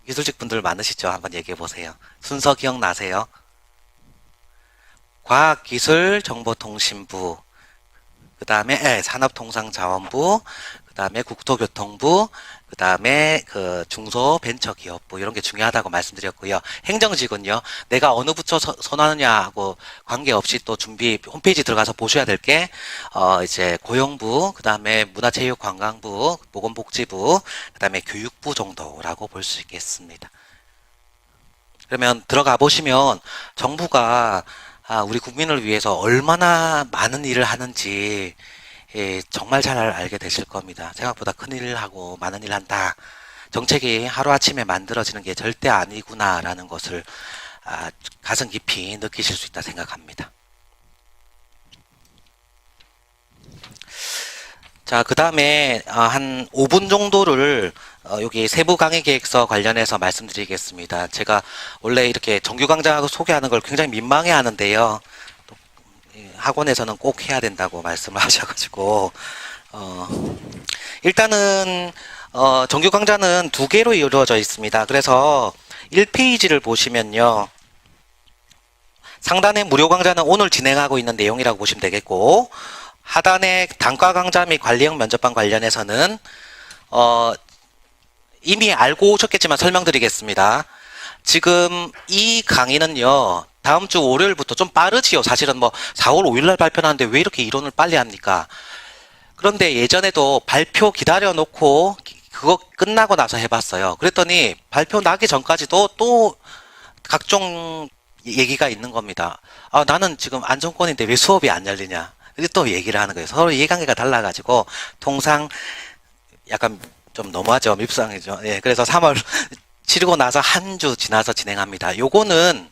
기술직 분들 많으시죠? 한번 얘기해 보세요. 순서 기억나세요? 과학기술정보통신부, 그 다음에 산업통상자원부, 그 다음에 국토교통부, 그 다음에 그 중소벤처기업부 이런 게 중요하다고 말씀드렸고요. 행정직은요, 내가 어느 부처 선호하느냐하고 관계없이 또 준비 홈페이지 들어가서 보셔야 될 게 이제 고용부, 그 다음에 문화체육관광부, 보건복지부, 그 다음에 교육부 정도라고 볼 수 있겠습니다. 그러면 들어가 보시면 정부가 우리 국민을 위해서 얼마나 많은 일을 하는지 정말 잘 알게 되실 겁니다. 생각보다 큰일을 하고 많은 일을 한다. 정책이 하루아침에 만들어지는 게 절대 아니구나라는 것을 가슴 깊이 느끼실 수 있다 생각합니다. 자, 그 다음에 한 5분 정도를 여기 세부 강의 계획서 관련해서 말씀드리겠습니다. 제가 원래 이렇게 정규 강좌 소개하는 걸 굉장히 민망해 하는데요. 학원에서는 꼭 해야 된다고 말씀을 하셔가지고 일단은 정규 강좌는 두 개로 이루어져 있습니다. 그래서 1페이지를 보시면요. 상단의 무료 강좌는 오늘 진행하고 있는 내용이라고 보시면 되겠고, 하단의 단과 강좌 및 관리형 면접반 관련해서는 이미 알고 오셨겠지만 설명드리겠습니다. 지금 이 강의는요, 다음 주 월요일부터 좀 빠르지요. 사실은 뭐 4월 5일날 발표하는데 왜 이렇게 이론을 빨리 합니까? 그런데 예전에도 발표 기다려 놓고 그거 끝나고 나서 해봤어요. 그랬더니 발표 나기 전까지도 또 각종 얘기가 있는 겁니다. 나는 지금 안정권인데 왜 수업이 안 열리냐. 이제 또 얘기를 하는 거예요. 서로 이해관계가 달라가지고 통상 약간 좀 너무하죠. 밉상이죠. 예, 그래서 3월 치르고 나서 한 주 지나서 진행합니다. 요거는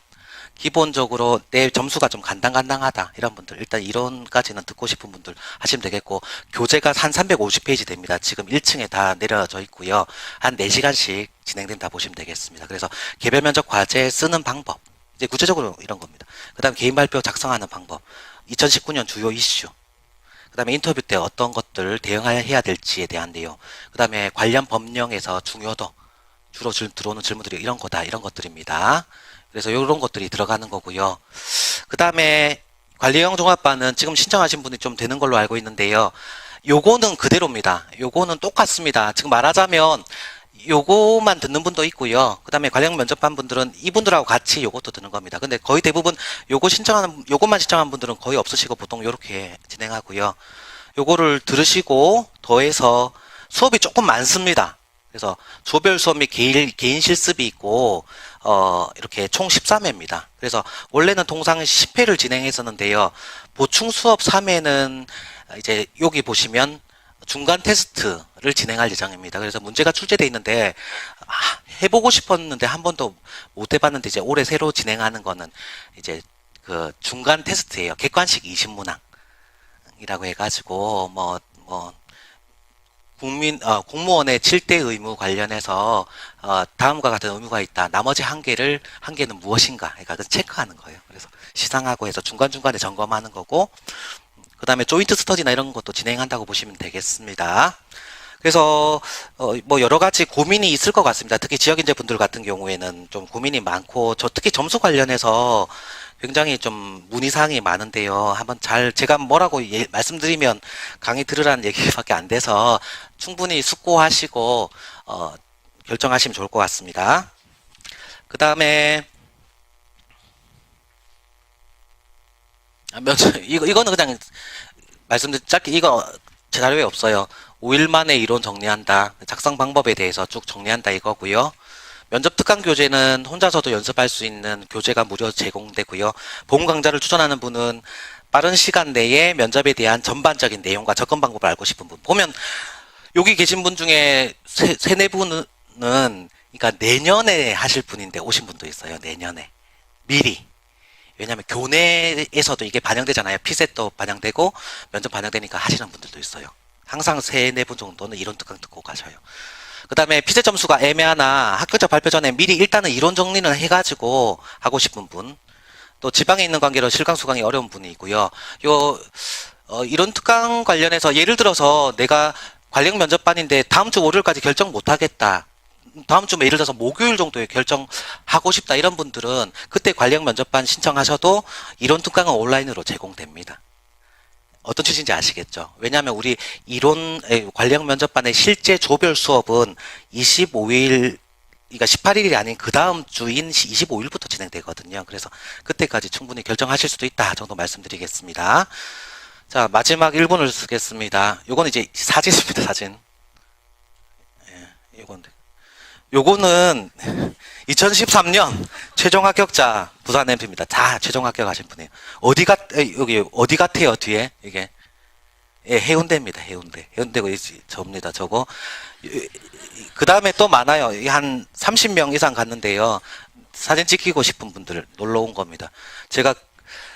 기본적으로 내 점수가 좀 간당간당하다 이런 분들, 일단 이론까지는 듣고 싶은 분들 하시면 되겠고, 교재가 한 350페이지 됩니다. 지금 1층에 다 내려져 있고요. 한 4시간씩 진행된다 보시면 되겠습니다. 그래서 개별 면접 과제 쓰는 방법, 이제 구체적으로 이런 겁니다. 그 다음 개인 발표 작성하는 방법, 2019년 주요 이슈, 그 다음에 인터뷰 때 어떤 것들 대응해야 될지에 대한 내용, 그 다음에 관련 법령에서 중요도, 주로 들어오는 질문들이 이런 거다, 이런 것들입니다. 그래서 이런 것들이 들어가는 거고요. 그 다음에 관리형 종합반은 지금 신청하신 분이 좀 되는 걸로 알고 있는데요. 요거는 그대로입니다. 요거는 똑같습니다. 지금 말하자면 요거만 듣는 분도 있고요. 그 다음에 관리형 면접반 분들은 이분들하고 같이 요것도 듣는 겁니다. 근데 거의 대부분 요것만 신청하는 분들은 거의 없으시고 보통 요렇게 진행하고요. 요거를 들으시고 더해서 수업이 조금 많습니다. 그래서 조별 수업 및 개인 실습이 있고 이렇게 총 13회입니다. 그래서 원래는 통상 10회를 진행했었는데요. 보충 수업 3회는 이제 여기 보시면 중간 테스트를 진행할 예정입니다. 그래서 문제가 출제되어 있는데 해보고 싶었는데 한 번도 못 해봤는데 이제 올해 새로 진행하는 거는 이제 그 중간 테스트예요. 객관식 20문항이라고 해가지고 공무원의 7대 의무 관련해서 다음과 같은 의무가 있다. 나머지 한 개는 무엇인가? 그러니까 체크하는 거예요. 그래서 시상하고 해서 중간중간에 점검하는 거고, 그 다음에 조인트 스터디나 이런 것도 진행한다고 보시면 되겠습니다. 그래서 뭐 여러 가지 고민이 있을 것 같습니다. 특히 지역인재 분들 같은 경우에는 좀 고민이 많고, 저 특히 점수 관련해서 굉장히 좀 문의사항이 많은데요. 한번 제가 뭐라고 말씀드리면 강의 들으라는 얘기밖에 안 돼서 충분히 숙고하시고 결정하시면 좋을 것 같습니다. 그 다음에 이거는 그냥 짧게 이거 제 자료에 없어요. 5일 만에 이론 정리한다. 작성 방법에 대해서 쭉 정리한다 이거고요. 면접 특강 교재는 혼자서도 연습할 수 있는 교재가 무료 제공되고요. 본 강좌를 추천하는 분은 빠른 시간 내에 면접에 대한 전반적인 내용과 접근 방법을 알고 싶은 분. 보면 여기 계신 분 중에 세네 분은 그러니까 내년에 하실 분인데 오신 분도 있어요. 내년에. 미리. 왜냐하면 교내에서도 이게 반영되잖아요. 피셋도 반영되고 면접 반영되니까 하시는 분들도 있어요. 항상 세네 분 정도는 이론 특강 듣고 가셔요. 그 다음에 피셋 점수가 애매하나 합격자 발표 전에 미리 일단은 이론 정리는 해가지고 하고 싶은 분, 또 지방에 있는 관계로 실강 수강이 어려운 분이 있고요. 이론 특강 관련해서 예를 들어서 내가 관련 면접반인데 다음 주 월요일까지 결정 못 하겠다. 다음 주 예를 들어서 목요일 정도에 결정하고 싶다 이런 분들은 그때 관련 면접반 신청하셔도 이론 특강은 온라인으로 제공됩니다. 어떤 취지인지 아시겠죠? 왜냐하면 우리 관련 면접반의 실제 조별 수업은 25일, 그러니까 18일이 아닌 그 다음 주인 25일부터 진행되거든요. 그래서 그때까지 충분히 결정하실 수도 있다 정도 말씀드리겠습니다. 자, 마지막 1분을 쓰겠습니다. 요건 이제 사진입니다, 사진. 예, 요거는 2013년 최종 합격자 부산 MP입니다. 다 최종 합격하신 분이에요. 여기 어디 같아요? 뒤에 이게 해운대입니다. 해운대고 저입니다. 저거. 그 다음에 또 많아요. 한 30명 이상 갔는데요. 사진 찍히고 싶은 분들 놀러 온 겁니다. 제가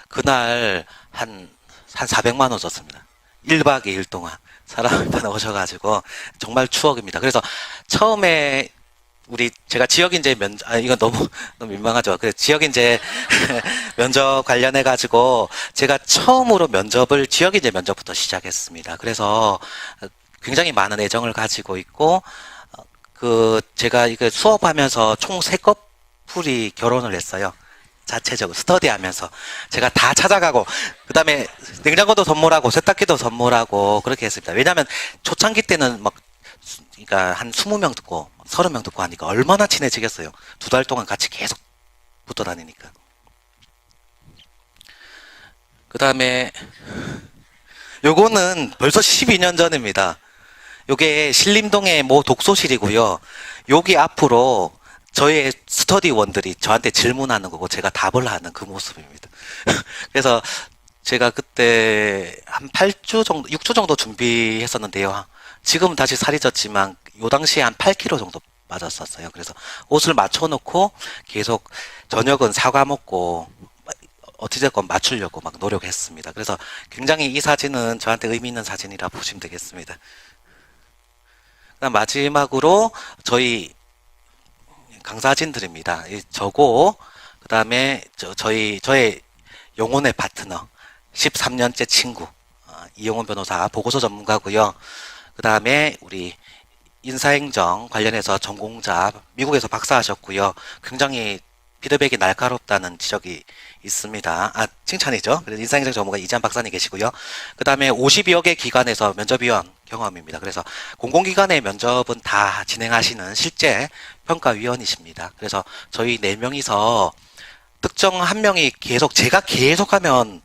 그날 한 400만 원 썼습니다. 1박 2일 동안 사람이 많이 오셔가지고 정말 추억입니다. 그래서 처음에 제가 지역인재 이건 너무 민망하죠. 그래서 지역인재 면접 관련해가지고 제가 처음으로 지역인재 면접부터 시작했습니다. 그래서 굉장히 많은 애정을 가지고 있고, 제가 이거 수업하면서 총 3커플이 결혼을 했어요. 자체적으로 스터디하면서 제가 다 찾아가고, 그 다음에 냉장고도 선물하고 세탁기도 선물하고 그렇게 했습니다. 왜냐하면 초창기 때는 그러니까 한 20명 듣고 30명 듣고 하니까 얼마나 친해지겠어요. 2달 동안 같이 계속 붙어 다니니까. 그 다음에 요거는 벌써 12년 전입니다. 요게 신림동의 모 독서실이고요. 여기 앞으로 저의 스터디원들이 저한테 질문하는 거고 제가 답을 하는 그 모습입니다. 그래서 제가 그때 한 8주 정도, 6주 정도 준비했었는데요. 지금은 다시 살이 쪘지만 요 당시에 한 8kg 정도 빠졌었어요. 그래서 옷을 맞춰놓고 계속 저녁은 사과 먹고 어찌됐건 맞추려고 막 노력했습니다. 그래서 굉장히 이 사진은 저한테 의미 있는 사진이라 보시면 되겠습니다. 그다음 마지막으로 저희 강사진들입니다. 저고 그 다음에 저의 영혼의 파트너 13년째 친구 이용훈 변호사 보고서 전문가고요. 그 다음에 우리 인사행정 관련해서 전공자 미국에서 박사하셨고요. 굉장히 피드백이 날카롭다는 지적이 있습니다. 칭찬이죠. 그래서 인사행정 전문가 이재한 박사님 계시고요. 그 다음에 52여 개 기관에서 면접위원 경험입니다. 그래서 공공기관의 면접은 다 진행하시는 실제 평가위원이십니다. 그래서 저희 4명이서 특정 한 명이 제가 계속하면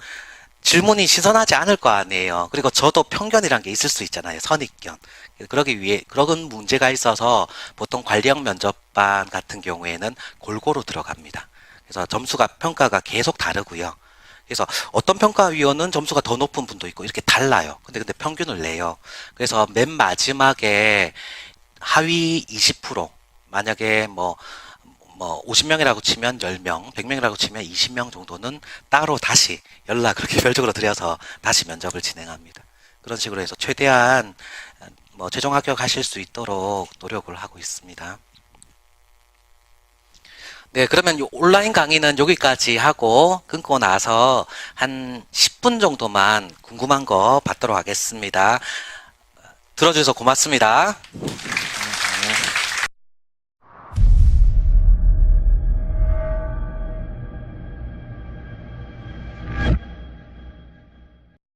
질문이 신선하지 않을 거 아니에요. 그리고 저도 편견이란 게 있을 수 있잖아요. 선입견. 그러기 위해 그런 문제가 있어서 보통 관리형 면접반 같은 경우에는 골고루 들어갑니다. 그래서 평가가 계속 다르고요. 그래서 어떤 평가위원은 점수가 더 높은 분도 있고 이렇게 달라요. 근데 평균을 내요. 그래서 맨 마지막에 하위 20% 만약에 50명이라고 치면 10명, 100명이라고 치면 20명 정도는 따로 다시 연락을 개별적으로 드려서 다시 면접을 진행합니다. 그런 식으로 해서 최대한 최종 합격하실 수 있도록 노력을 하고 있습니다. 네, 그러면 온라인 강의는 여기까지 하고 끊고 나서 한 10분 정도만 궁금한 거 받도록 하겠습니다. 들어주셔서 고맙습니다.